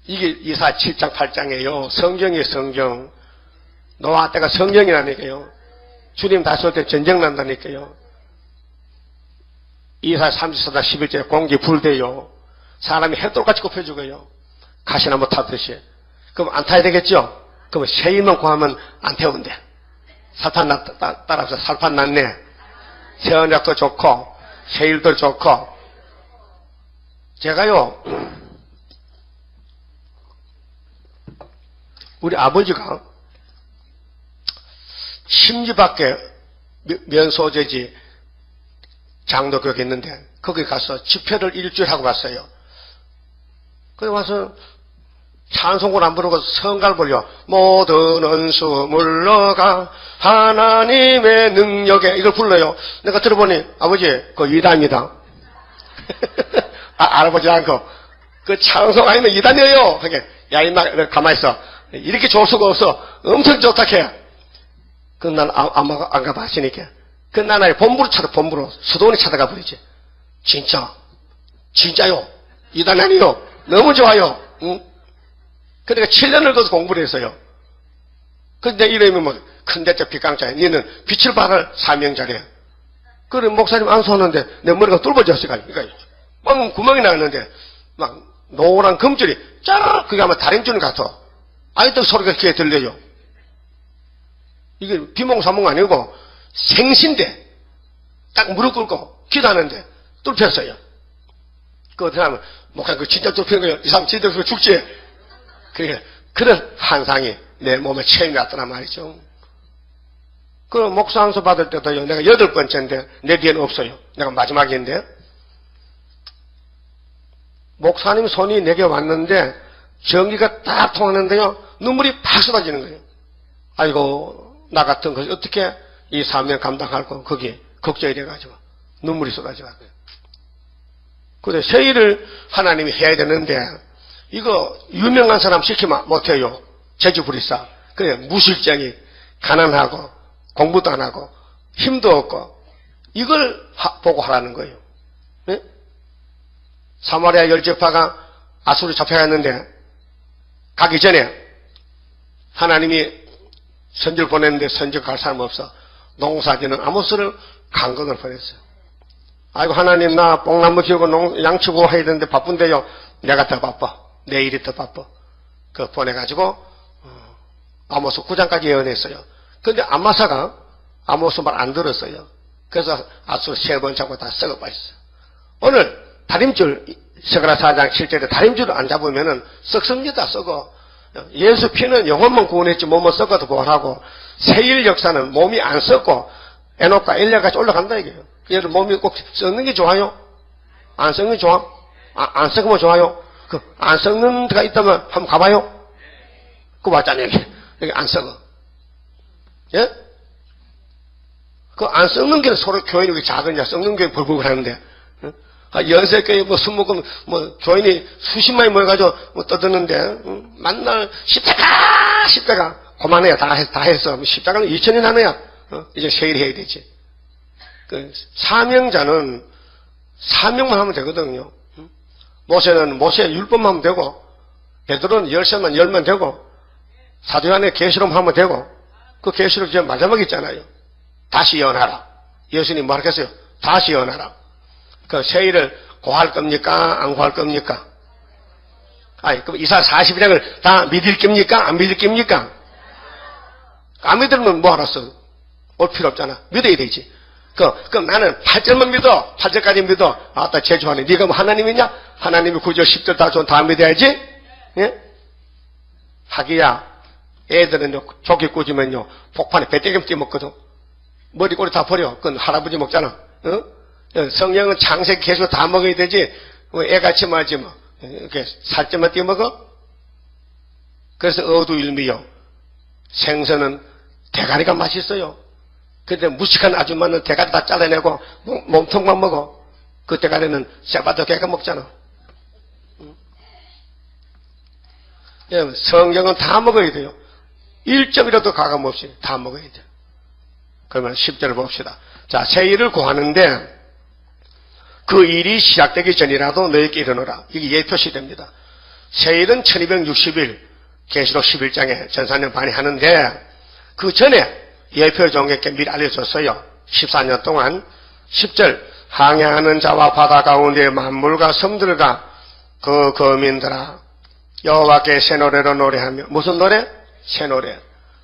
이게 이사 7장 8장이에요. 성경이에요, 성경. 노아 때가 성경이라니까요. 주님 다시 올 때 전쟁 난다니까요. 이사 34장 11절에 공기 불대요. 사람이 햇돌같이 굽혀 죽어요. 가시나무 타듯이. 그럼 안 타야 되겠죠? 그럼 새 인만 구하면 안 태운대. 살판 따라서 살판 났네. 새 언약도 좋고, 새 일도 좋고. 제가요, 우리 아버지가 심지밖에 면소재지 장로교육이 있는데 거기 가서 집회를 일주일 하고 왔어요. 거기 와서 찬송을 안 부르고 성가를 불려. 모든 원수 물러가 하나님의 능력에 이걸 불러요. 내가 들어보니 아버지 그거 이단이다. 알아보지 않고 그 찬송 아니면 이단이에요. 하게 야 임마 가만히 있어. 이렇게 좋을 수가 없어. 엄청 좋다 캐. 그건 난 안 가봤으니까. 그 나라에 본부로 본부로 수도원에 찾아가 버리지. 진짜요. 이단 아니요. 너무 좋아요. 응? 그러니까 7년을 거기서 공부를 했어요. 근데 이러면 뭐, 큰 대자 빗강자야. 니는 빛을 발할 사명자래. 그래, 목사님 안수하는데 내 머리가 뚫어졌어요. 그러니까, 뻥 구멍이 나는데, 막, 노란 금줄이, 쫙! 그게 아마 다림줄 같아. 아이들 소리가 귀에 들려요. 이게 비몽사몽 아니고, 생신데, 딱 무릎 꿇고, 기도하는데, 뚫혔어요. 그 어떻게 하면, 목사님 그 진짜 뚫힌 거예요. 이 사람 진짜 뚫혀 죽지? 그런 환상이 내 몸에 체험이 왔더란 말이죠. 그 목사 안수 받을 때도요, 내가 8번째인데, 내 뒤에는 없어요. 내가 마지막인데. 목사님 손이 내게 왔는데, 전기가 딱 통하는데요, 눈물이 팍 쏟아지는 거예요. 아이고, 나 같은 것이 어떻게 이 사명 감당할고, 거기에 걱정이 돼가지고, 눈물이 쏟아지더라고요. 그래, 새 일을 하나님이 해야 되는데, 이거 유명한 사람 시키면 못해요. 재주부리싸. 그래 무실장이 가난하고 공부도 안 하고 힘도 없고 이걸 보고 하라는 거예요. 네? 사마리아 열적파가 아수르 잡혀갔는데 가기 전에 하나님이 선지를 보냈는데 선지 갈 사람 없어. 농사지는 아모스를 강건을 보냈어요. 아이고 하나님 나 뽕나무 키우고 양치고 해야 되는데 바쁜데요. 내가 더 바빠. 내일이 더 바빠. 그 보내가지고 아모스 9장까지 예언했어요. 근데 암마사가 아모스 말 안 들었어요. 그래서 아수르 3번 잡고 다 썩어버렸어요. 오늘 다림줄 스가랴 4장 7절에 다림줄을 안 잡으면은 썩습니다. 썩어. 예수 피는 영혼만 구원했지 몸은 썩어도 구원하고 세일 역사는 몸이 안 썩고 에녹과 엘리야같이 올라간다 이게요. 얘를 몸이 꼭 썩는 게 좋아요? 안 썩는 게 좋아? 안 썩으면 좋아요? 그 안 썩는 데가 있다면 한번 가봐요. 그거 맞잖아요. 여기 안 썩어. 예? 그 안 썩는 게 서로 교인이 왜 작으냐? 썩는 게 벌벌 하는데. 연세교회 뭐 수목금 뭐 교인이 수십만이 모여가지고 뭐 떠드는데 만날 십자가 그만해야 다 했어. 십자가는 2000년 하네야. 이제 세일 해야 되지. 그 사명자는 사명만 하면 되거든요. 모세는 모세 율법만 하면 되고 베드로는 열쇠만 열면 되고 사도 요한의 계시로만 하면 되고 그 계시록 이제 마지막에 있잖아요. 다시 예언하라. 예수님이 뭐 하겠어요? 다시 예언하라. 그 세일을 고할 겁니까? 안 고할 겁니까? 아니, 그럼 이사 42장을 다 믿을 겁니까? 안 믿을 겁니까? 안 믿으면 뭐 알았어? 올 필요 없잖아. 믿어야 되지. 그럼 나는 8절만 믿어. 8절까지 믿어. 아따, 제주하네. 네가 뭐 하나님이냐? 하나님이 9절, 10절 다 믿어야지? 예? 하기야, 애들은요, 조기 꽂으면요, 폭판에 배때기 띄먹거든. 머리 꼬리 다 버려. 그건 할아버지 먹잖아. 성령은 창세기 계속 다 먹어야 되지, 애같이 말지 뭐. 이렇게 살점만 띄먹어? 그래서 어두일미요. 생선은 대가리가 맛있어요. 근데 무식한 아줌마는 대가리 다 잘라내고 몸통만 먹어. 그 대가리는 쇠바도 개가 먹잖아. 성경은 다 먹어야 돼요. 1점이라도 가감없이 다 먹어야 돼요. 그러면 10절을 봅시다. 자, 새 일을 구하는데 그 일이 시작되기 전이라도 너희에게 이르노라. 이게 예표 시대입니다. 새 일은 1260일 계시록 11장에 전사님 많이 하는데 그 전에 예표 종에게 미리 알려줬어요. 14년 동안. 10절 항해하는 자와 바다 가운데 만물과 섬들과 그 거민들아 여호와께 새 노래로 노래하며. 무슨 노래? 새 노래.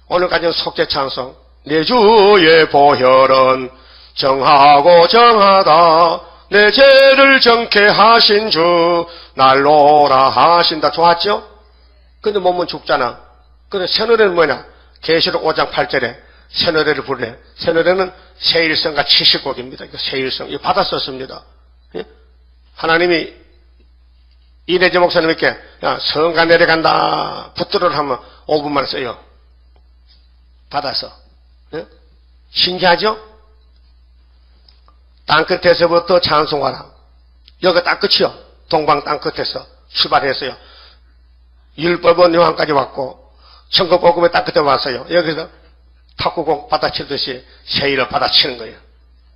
오늘까지는 속죄 찬송. 내 주의 보혈은 정하고 정하다. 내 죄를 정케 하신 주 날로라 하신다. 좋았죠? 근데 몸은 죽잖아. 근데 새 노래는 뭐냐? 계시록 5장 8절에 새 노래를 부르래. 새 노래는 새일성과 70곡입니다. 이거 새일성. 이거 받아 썼습니다. 예? 하나님이 이래재 목사님께 야, 성가 내려간다. 붙들어를 하면 5분만 써요. 받아서. 예? 신기하죠? 땅끝에서부터 찬송하라. 여기가 딱 끝이요. 동방 땅끝에서 출발했어요. 율법은 요한까지 왔고 천국복음의 땅끝에 왔어요. 여기서 탁구공 받아치듯이 세일을 받아치는 거예요.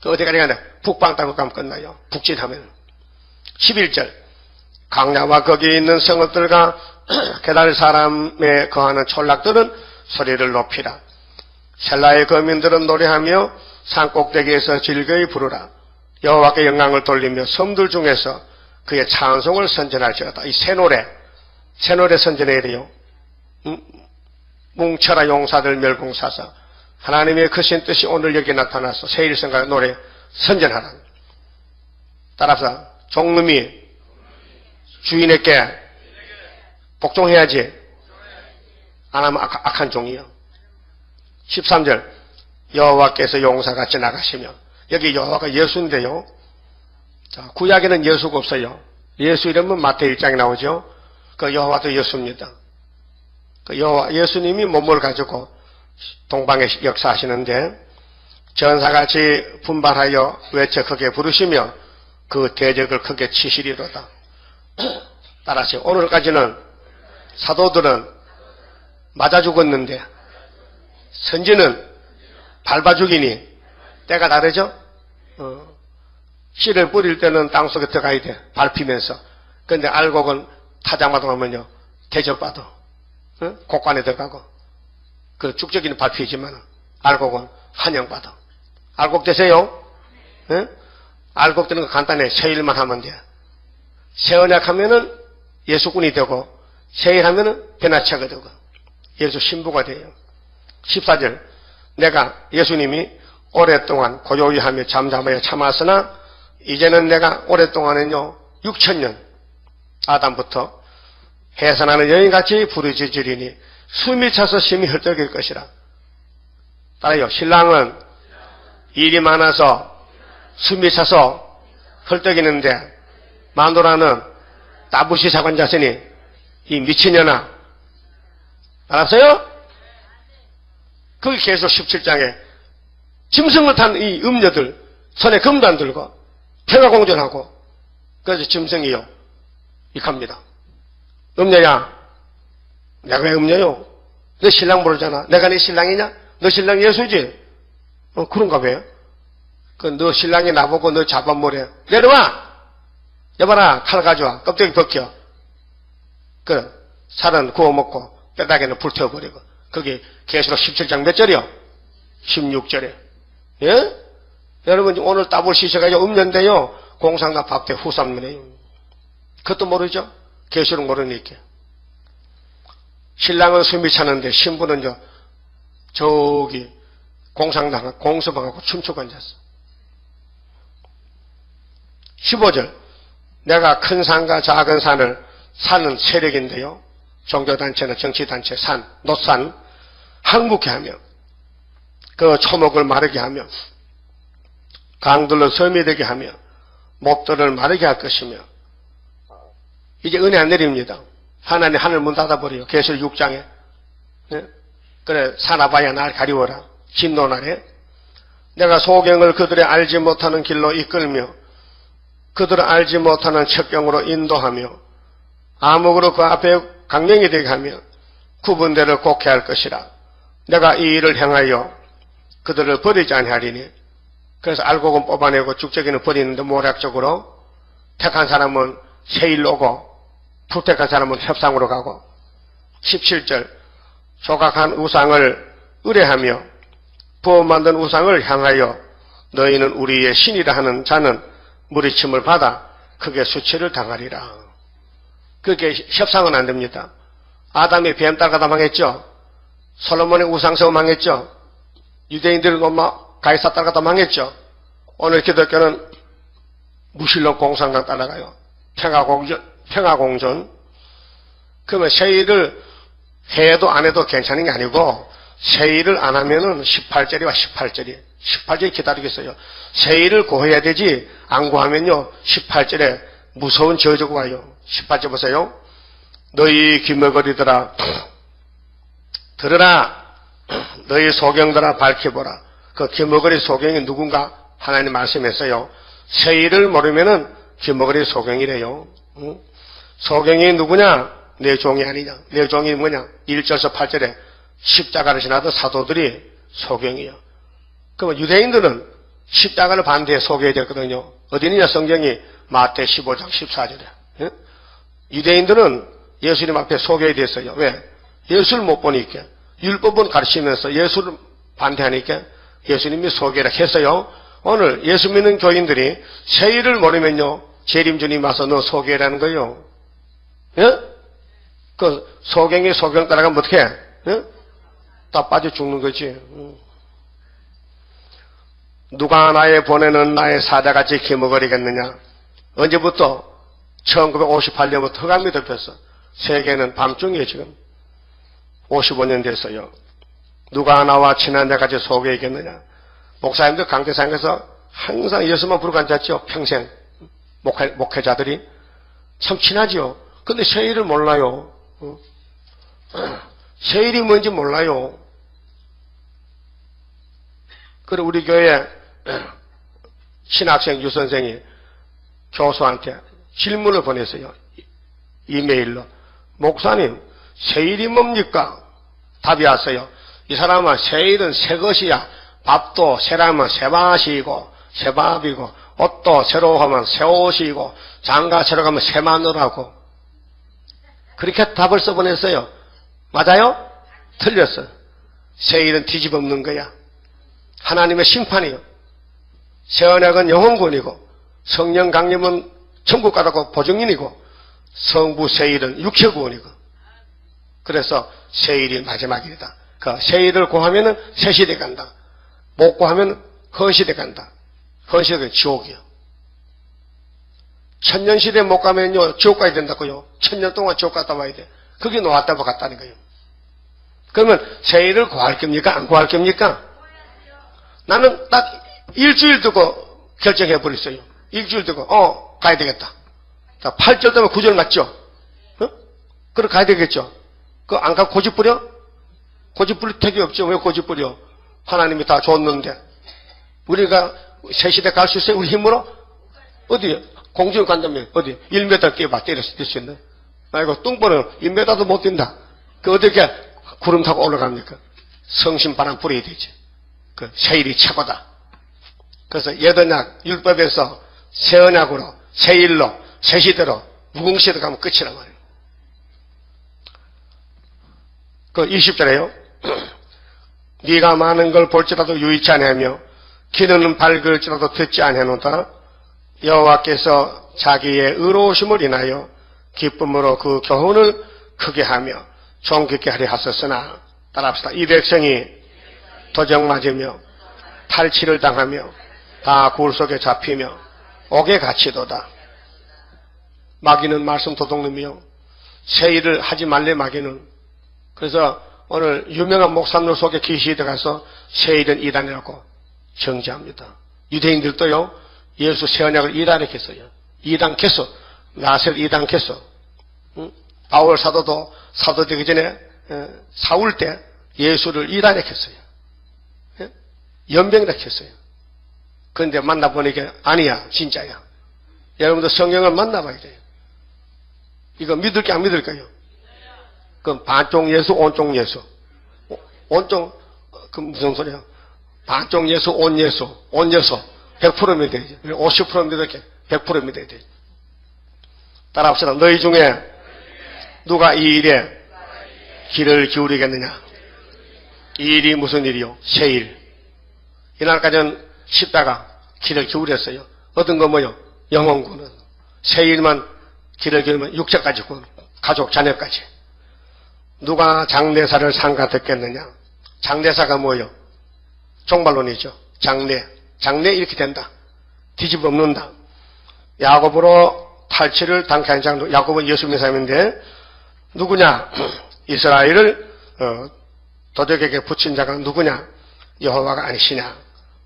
그 어디까지 가냐? 북방 땅을 가면 끝나요. 북진하면. 11절 강야와 거기 있는 성읍들과 게달 사람에 거하는 촌락들은 소리를 높이라. 셀라의 거민들은 노래하며 산꼭대기에서 즐거이 부르라. 여호와께 영광을 돌리며 섬들 중에서 그의 찬송을 선전할지어다. 이 새 노래 선전해야 돼요. 뭉쳐라 용사들 멸공사사. 하나님의 크신 뜻이 오늘 여기 나타나서 세일성가 노래 선전하라. 따라서 종놈이 주인에게 복종해야지. 안 하면 악한 종이요. 13절 여호와께서 용사같이 나가시며. 여기 여호와가 예수인데요. 자, 구약에는 예수가 없어요. 예수 이름은 마태복음 1장에 나오죠. 그 여호와도 예수입니다. 그 여호와 예수님이 몸을 가지고 동방에 역사하시는데 전사같이 분발하여 외쳐 크게 부르시며 그 대적을 크게 치시리로다. 따라서 오늘까지는 사도들은 맞아 죽었는데 선지는 밟아 죽이니 때가 다르죠? 씨를 뿌릴 때는 땅속에 들어가야 돼. 밟히면서. 근데 알곡은 타자마다 오면요 대접받아. 곡간에 들어가고. 그 축적이는 밟히지만 알곡은 환영받아. 알곡 되세요? 알곡 되는 거 간단해. 세일만 하면 돼. 세언약 하면은 예수꾼이 되고 세일 하면은 변화체가 되고 예수 신부가 돼요. 14절 내가 예수님이 오랫동안 고요히 하며 잠잠하여 참았으나 이제는 내가 오랫동안은요 6천년 아담부터 해산하는 여인같이 부르짖으리니 숨이 차서 심히 헐떡일 것이라. 따라요. 신랑은 일이 많아서 숨이 차서 헐떡이는데 마누라는 따부시 사관자세니 이 미친년아. 알았어요? 거기 계속 17장에 짐승을 탄 이 음녀들 손에 금단 들고 평화공전하고 그래서 짐승이요 이갑니다. 음녀야. 내가 왜 음녀요? 너 신랑 모르잖아. 내가 네 신랑이냐? 너 신랑 예수지? 그런가 봐요. 너 신랑이 나보고 너 잡아먹으래. 내려와! 여봐라, 칼 가져와. 껍데기 벗겨. 살은 구워먹고 뼈다귀는 불태워버리고. 거기 계시록 17장 몇 절이요? 16절에. 예? 여러분 오늘 따블 시셔가지고 음녀인데요. 공상과 박대 후삼면에요. 그것도 모르죠? 계시록 모르니까. 신랑은 숨이 차는데 신부는 저기 공상당하고 공서방하고 춤추고 앉았어. 15절 내가 큰 산과 작은 산을 산은 세력인데요. 종교단체나 정치단체 산, 노산 항복해 하며 그 초목을 마르게 하며 강들로 섬이 되게 하며 목들을 마르게 할 것이며 이제 은혜 안 내립니다. 하나님 하늘 문 닫아버려요. 계시록 6장에. 네? 그래 사나바야 날 가리워라. 진노날에 내가 소경을 그들의 알지 못하는 길로 이끌며 그들을 알지 못하는 첩경으로 인도하며 암흑으로 그 앞에 강령이 되게 하며 구분대를 곡해 할 것이라. 내가 이 일을 행하여 그들을 버리지 아니하리니. 그래서 알곡은 뽑아내고 죽적이는 버리는데 모략적으로 택한 사람은 세일로 오고 불택한 사람은 협상으로 가고 17절 조각한 우상을 의뢰하며 부어 만든 우상을 향하여 너희는 우리의 신이라 하는 자는 무리침을 받아 크게 수치를 당하리라. 그렇게 협상은 안 됩니다. 아담이 뱀 따라가다 망했죠. 솔로몬의 우상세워 망했죠. 유대인들은 로마 가이사 따라가다 망했죠. 오늘 기독교는 무신론 공산당 따라가요. 평화공존. 그러면 세일을 해도 안 해도 괜찮은 게 아니고 세일을 안 하면은 18절이와 18절이 기다리겠어요. 세일을 구해야 되지 안 구하면요 18절에 무서운 저주가 와요. 18절 보세요. 너희 귀머거리들아 들으라. 너희 소경들아 밝혀보라. 그 귀머거리 소경이 누군가 하나님 말씀했어요. 세일을 모르면은 귀머거리 소경이래요. 소경이 누구냐? 내 종이 아니냐. 내 종이 뭐냐? 1절서 8절에 십자가를 지나던 사도들이 소경이요. 그러면 유대인들은 십자가를 반대해 소개해야 되거든요. 어디 있느냐 성경이 마태 15장 14절에. 예? 유대인들은 예수님 앞에 소개해야 됐어요. 왜? 예수를 못 보니까. 율법은 가르치면서 예수를 반대하니까 예수님이 소개를 했어요. 오늘 예수 믿는 교인들이 세일을 모르면요 재림주님 와서 너 소개라는 거예요. 예? 그 소경이 소경 따라가면 어떻게 해? 예? 다 빠져 죽는 거지. 누가 나의 보내는 나의 사자같이 기머거리겠느냐. 언제부터? 1958년부터 흑암이 덮였어. 세계는 밤중이에요 지금. 55년 됐어요. 누가 나와 친한 자같이 소개하겠느냐. 목사님들 강대상에서 항상 예수만 부르고 앉았죠. 평생 목회자들이 참 친하죠. 근데 세일을 몰라요. 세일이 뭔지 몰라요. 그리고 우리 교회 신학생 유선생이 교수한테 질문을 보냈어요. 이메일로. 목사님, 세일이 뭡니까? 답이 왔어요. 이 사람은 세일은 새 것이야. 밥도 새라면 새맛이고 새밥이고 옷도 새로 하면 새 옷이고 장가 새로 가면 새 마누라고. 그렇게 답을 써보냈어요. 맞아요? 틀렸어. 세일은 뒤집어엎는 거야. 하나님의 심판이요. 새 언약은 영혼군이고 성령 강림은 천국 가라고 보증인이고 성부 세일은 육체구원이고. 그래서 세일이 마지막이다. 그 세일을 구하면은 새 시대 간다. 못 구하면 헌시대 간다. 헌시대가 지옥이요. 천년시대 못 가면요 지옥 가야 된다고요. 1000년 동안 지옥 갔다 와야 돼. 그게 놓았다고 갔다는 거예요. 그러면 세일을 구할 겁니까? 안 구할 겁니까? 나는 딱 일주일 두고 결정해 버렸어요. 일주일 두고 가야 되겠다. 자, 8절 되면 9절 맞죠? 그래 가야 되겠죠? 그 안 가고 고집 부려? 고집 부릴 택이 없죠. 왜 고집 부려? 하나님이 다 줬는데 우리가 새 시대 갈 수 있어요? 우리 힘으로? 어디? 공중 간다면 어디? 1m 뛰어봐. 때려서 뛸 수 있네. 아이고 뚱보는 1m도 못 뛴다. 그 어떻게 구름 타고 올라갑니까? 성신 바람 불어야 되지. 그 세일이 최고다. 그래서 옛언약 율법에서 새 언약으로 세일로 새 시대로 무궁시대 가면 끝이란 말이에요. 그 20절에요. 네가 많은 걸 볼지라도 유의치 아니하며 귀는 밝을지라도 듣지 아니하노다. 여호와께서 자기의 의로우심을 인하여 기쁨으로 그 교훈을 크게 하며 존귀케 하려 하셨으나 따라합시다. 이 백성이 도적 맞으며 탈취를 당하며 다 굴 속에 잡히며 옥에 갇히도다. 마귀는 말씀 도둑놈이요. 세일을 하지 말래 마귀는. 그래서 오늘 유명한 목사님 속에 귀신이 들어가서 세일은 이단이라고 정죄합니다. 유대인들도요, 예수 새 언약을 이단했겠어요. 이단했어. 나셀 이단했어. 바울 사도도 사도 되기 전에 사울 때 예수를 이단했겠어요. 연병이라 했어요. 그런데 만나보니까 아니야, 진짜야. 여러분도 성경을 만나봐야 돼요. 이거 믿을게 안 믿을까요? 그럼 반쪽 예수, 온쪽 예수. 온쪽, 그 무슨 소리야? 반쪽 예수, 온 예수. 100% 믿어야지. 50% 믿을게. 100% 믿어야 돼. 따라합시다. 너희 중에 누가 이 일에 귀를 기울이겠느냐? 이 일이 무슨 일이요? 세일. 이날까지는 십자가 귀를 기울였어요. 어떤 거 뭐요? 영혼구는. 세일만 귀를 기울이면 육체까지 구, 가족, 자녀까지. 누가 장례사를 상가듣겠느냐? 장례사가 뭐요? 종말론이죠. 장례 이렇게 된다. 뒤집어 엎는다. 야곱으로 탈취를 당케한 장도, 야곱은 예수 믿는 사람인데 누구냐? 이스라엘을 도적에게 붙인 자가 누구냐? 여호와가 아니시냐?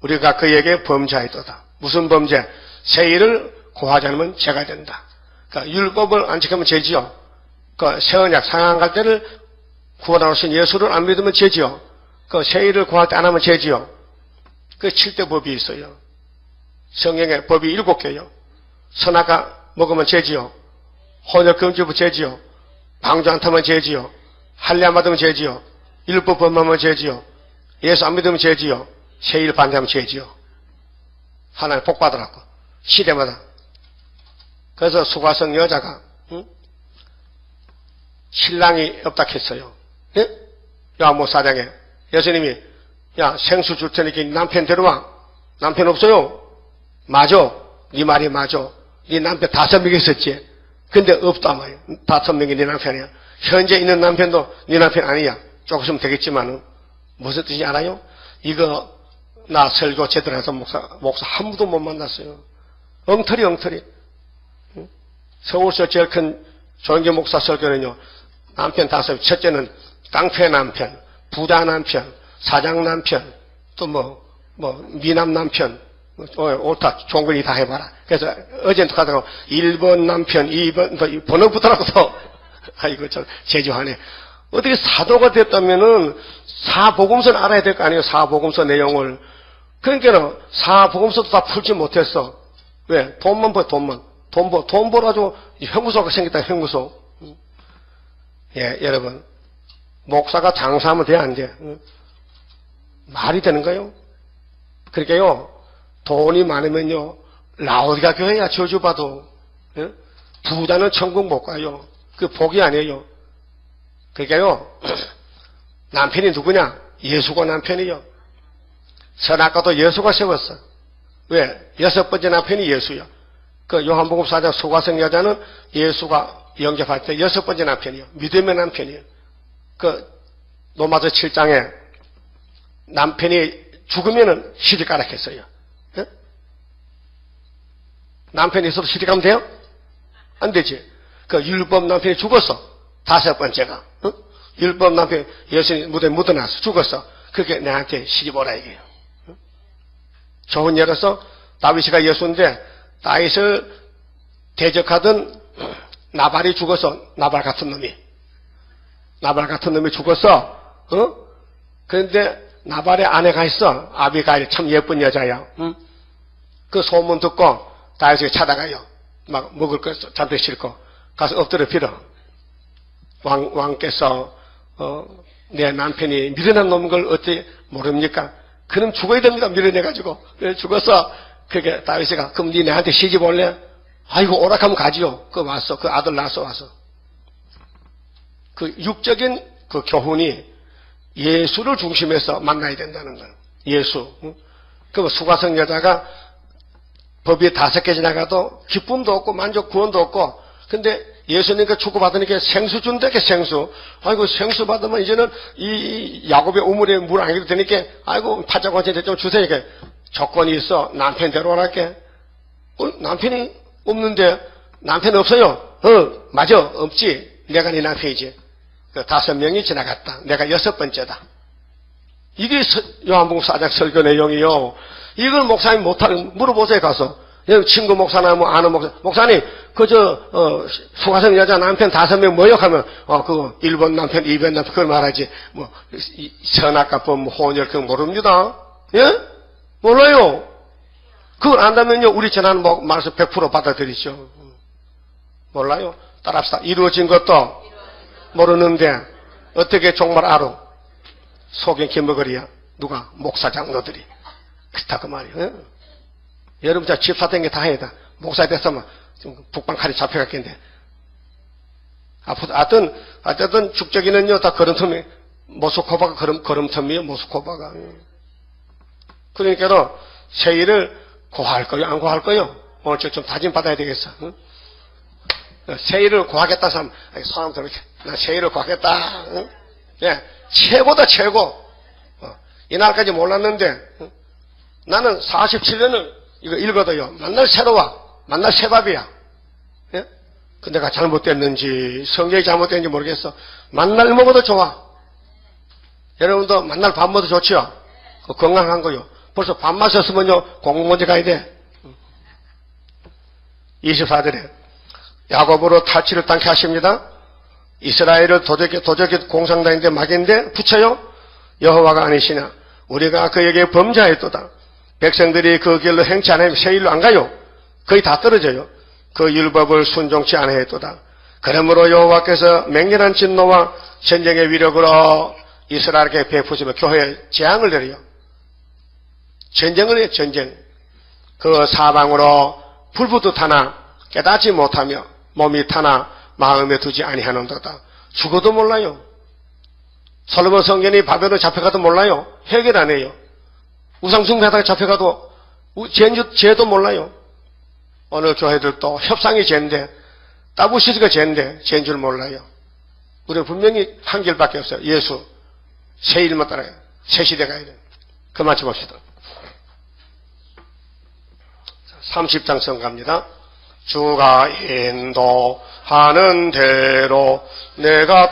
우리가 그에게 범죄하였도다. 무슨 범죄? 세일을 고하지 않으면 죄가 된다. 그러니까 율법을 안 지키면 죄지요. 그 새언약 상한 때를 구원하러 오신 예수를 안 믿으면 죄지요. 그 세일을 구할 때 안 하면 죄지요. 그 7대 법이 있어요. 성경에 법이 7개요. 선악과 먹으면 죄지요. 혼혈 금지부 죄지요. 방주 안 타면 죄지요. 할례 안 받으면 죄지요. 율법 범하면 죄지요. 예수 안 믿으면 죄지요. 세일 반대하면 죄지요. 하나님 복 받으라고. 시대마다. 그래서 수가성 여자가 신랑이 없다 했어요. 예? 야못 사장에 예수님이 야 생수 줄 테니까 남편 데려와. 남편 없어요. 맞아. 네 말이 맞아. 네 남편 5명 있었지. 근데 없다 말이야. 5명이 네 남편이야. 현재 있는 남편도 네 남편 아니야. 조금 있으면 되겠지만은 무슨 뜻인지 알아요? 이거 나 설교 제대로 해서 목사 한 분도 못 만났어요. 엉터리. 서울서 제일 큰 조영기 목사 설교는요. 남편 5, 첫째는 깡패 남편, 부자 남편, 사장 남편, 또 미남 남편, 옳다, 좋은 걸 다 해봐라. 그래서 어제도 가다가 1번 남편, 2번, 번호 붙더라고도. 아이고, 참, 제주하네. 어떻게 사도가 됐다면은 사복음서를 알아야 될 거 아니에요, 사복음서 내용을. 그러니까 사복음서도 다 풀지 못했어. 왜? 돈만 벌, 돈만. 돈 벌어가지고 형구소가 생겼다, 형구소. 예, 여러분. 목사가 장사하면 돼, 안 돼? 말이 되는가요? 그러니까요, 돈이 많으면요, 라오디가 교회야, 저주봐도. 예? 부자는 천국 못 가요. 그 복이 아니에요. 그러니까요, 남편이 누구냐? 예수가 남편이요. 선악과도 예수가 세웠어. 왜? 6번째 남편이 예수요. 그 요한복음 4장 수가성 여자는 예수가 영접할 때 6번째 남편이요. 믿음의 남편이요. 그 로마서 7장에 남편이 죽으면은 시집 가라 했어요. 예? 남편이 있어도 시집 가면 돼요? 안 되지. 그 율법 남편이 죽었어. 5번째가. 어? 율법 남편 예수님 무대에 묻어놨어. 죽었어. 그렇게 내한테 시집 오라 이게요. 어? 좋은 예로서 다윗이가 예수인데 다윗을 대적하던 나발이 죽어서 나발 같은 놈이 죽었어. 어? 그런데 나발의 아내가 있어. 아비가일 참 예쁜 여자야. 응? 그 소문 듣고 다윗이 찾아가요. 막 먹을 거 잠들 싫고 가서 엎드려 빌어. 왕께서 내 남편이 미련한 놈인 걸 어떻게 모릅니까? 그럼 죽어야 됩니다. 미련해가지고. 죽어서 그게 다윗이가 그럼 네 내한테 시집 올래? 아이고 오락하면 가지요. 그 왔어. 그 아들 낳았어 와서. 그 육적인 그 교훈이 예수를 중심해서 만나야 된다는 거예요. 예수. 그 수가성 여자가 법이 5개 지나가도 기쁨도 없고 만족 구원도 없고 근데 예수님께 축구받으니까 생수 준다게 생수. 아이고 생수 받으면 이제는 이 야곱의 우물에 물 안 해도 되니까 아이고 파자관한테 좀 주세요. 이렇게 조건이 있어. 남편 데려오랄게. 남편이 없는데 남편 없어요. 맞아 없지. 내가 네 남편이지. 그 5명이 지나갔다. 내가 6번째다. 이게 요한복음 4장 설교 내용이요. 이걸 목사님 물어보세요, 가서. 친구 목사나 뭐 아는 목사님, 수가성 여자 남편 5명 모욕하면, 그거 1번 남편, 2번 남편, 그걸 말하지. 뭐, 선악과법, 뭐, 혼혈, 그거 모릅니다. 예? 몰라요. 그걸 안다면요, 우리 전하는 말씀 100% 받아들이죠. 몰라요. 따라합시다. 이루어진 것도 모르는데, 어떻게 종말 알아? 속인 김먹으리야. 누가? 목사 장로들이. 그렇다, 그 말이에요. 예? 여러분, 자, 집사 된 게 다 해야 돼. 목사 됐으면, 북방칼이 잡혀갔겠는데. 어쨌든, 죽적이는요, 다 걸음터미, 모스코바가 걸음터미에요, 모스코바가. 그러니까, 세일을 고할 거요, 안 고할 거요? 오늘 좀 다짐 받아야 되겠어. 응? 세일을 고하겠다, 사람, 손 한번 들어볼게. 나 세일을 고하겠다. 응? 예, 최고다, 최고. 이날까지 몰랐는데, 나는 47년을 이거 읽어도요, 만날 새로워. 만날 새밥이야. 예? 근데 내가 잘못됐는지, 성경이 잘못됐는지 모르겠어. 만날 먹어도 좋아. 여러분도 만날 밥 먹어도 좋지요? 건강한 거요. 벌써 밥 마셨으면요, 공공문제 가야 돼. 24절에, 야곱으로 탈취를 당케 하십니다. 이스라엘을 도적이 공상당인데 막인데 붙여요? 여호와가 아니시냐? 우리가 그에게 범죄하였도다. 백성들이 그 길로 행치 않으면 새 일로 안 가요. 거의 다 떨어져요. 그 율법을 순종치 않아했도다. 그러므로 여호와께서 맹렬한 진노와 전쟁의 위력으로 이스라엘에게 베푸시며 교회에 재앙을 내려요. 전쟁을 해요, 전쟁. 그 사방으로 불붙듯 하나 깨닫지 못하며 몸이 타나 마음에 두지 아니하는도다. 죽어도 몰라요. 솔로몬 성전이 바벨론 잡혀가도 몰라요. 해결 안 해요. 우상숭배하다가 잡혀가도 죄도 몰라요. 오늘 교회들도 협상이 죄인데 따부시스가 죄인데 죄인 줄 몰라요. 우리 분명히 한 길밖에 없어요. 예수. 새 일만 따라요. 새 시대 가야 돼요. 그만 봅시다. 30장 성갑니다. 주가 인도하는 대로 내가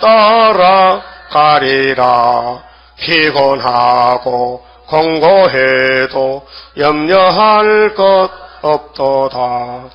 따라가리라. 피곤하고 공고해도 염려할 것 없도다.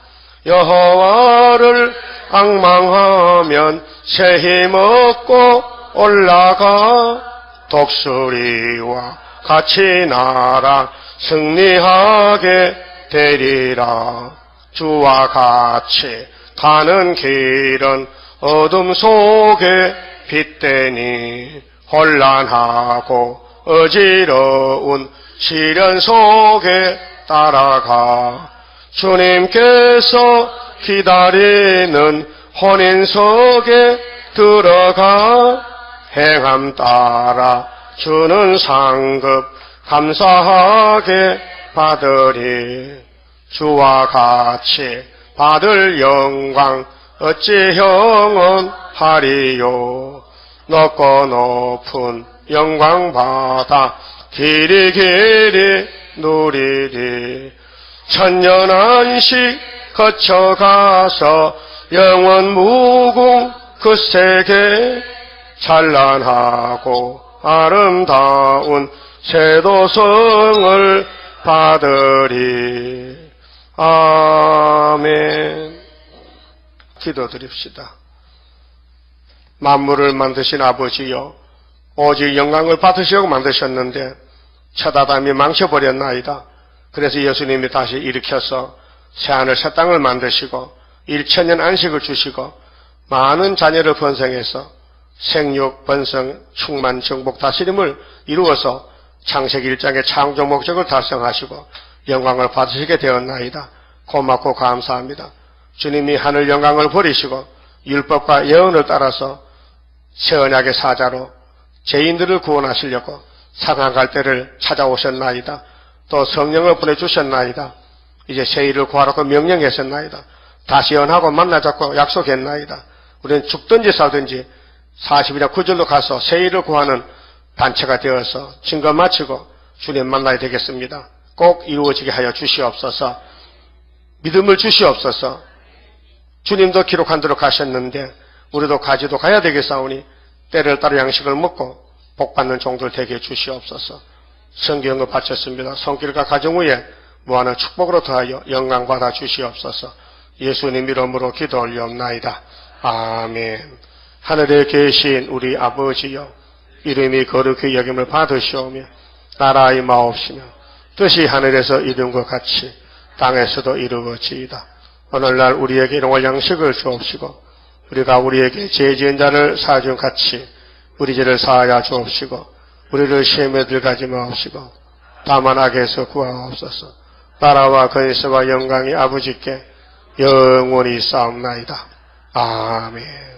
여호와를 앙망하면 새 힘 얻고 올라가 독수리와 같이 날아 승리하게 되리라. 주와 같이 가는 길은 어둠 속에 빛되니 혼란하고 어지러운 시련 속에 따라가 주님께서 기다리는 혼인 속에 들어가 행함 따라 주는 상급 감사하게 받으리. 주와 같이 받을 영광 어찌 형언하리요. 높고 높은 영광 받아 길이 길이 누리리. 천년 안식 거쳐가서 영원 무궁 그 세계 찬란하고 아름다운 새도성을 받으리. 아멘. 기도드립시다. 만물을 만드신 아버지여, 오직 영광을 받으시려고 만드셨는데 첫 아담이 망쳐버렸나이다. 그래서 예수님이 다시 일으켜서 새하늘 새 땅을 만드시고 1000년 안식을 주시고 많은 자녀를 번성해서 생육, 번성, 충만, 정복, 다스림을 이루어서 창세기 1장의 창조 목적을 달성하시고 영광을 받으시게 되었나이다. 고맙고 감사합니다. 주님이 하늘 영광을 버리시고 율법과 예언을 따라서 새 언약의 사자로 죄인들을 구원하시려고 상한 갈대를 찾아오셨나이다. 또 성령을 보내주셨나이다. 이제 새 일을 구하라고 명령했었나이다. 다시 연하고 만나자고 약속했나이다. 우리는 죽든지 살든지 40이나 9절로 가서 새 일을 구하는 단체가 되어서 증거 마치고 주님 만나야 되겠습니다. 꼭 이루어지게 하여 주시옵소서. 믿음을 주시옵소서. 주님도 기록한 대로 가셨는데 우리도 가지도 가야 되겠사오니 때를 따라 양식을 먹고 복받는 종들 되게 주시옵소서. 성경을 바쳤습니다. 손길과 가정 위에 무한한 축복으로 더하여 영광 받아 주시옵소서. 예수님 이름으로 기도 올리옵나이다. 아멘. 하늘에 계신 우리 아버지여, 이름이 거룩히 여김을 받으시오며 나라의 마옵시며 뜻이 하늘에서 이룬 것 같이 땅에서도 이루어지이다. 오늘날 우리에게 일용할 양식을 주옵시고 우리가 우리에게 죄 지은 자를 사준 같이 우리 죄를 사하여 주옵시고 우리를 시험에 들어가지 마옵시고 다만 악에서 구하옵소서. 나라와 권세와 영광이 아버지께 영원히 싸움나이다. 아멘.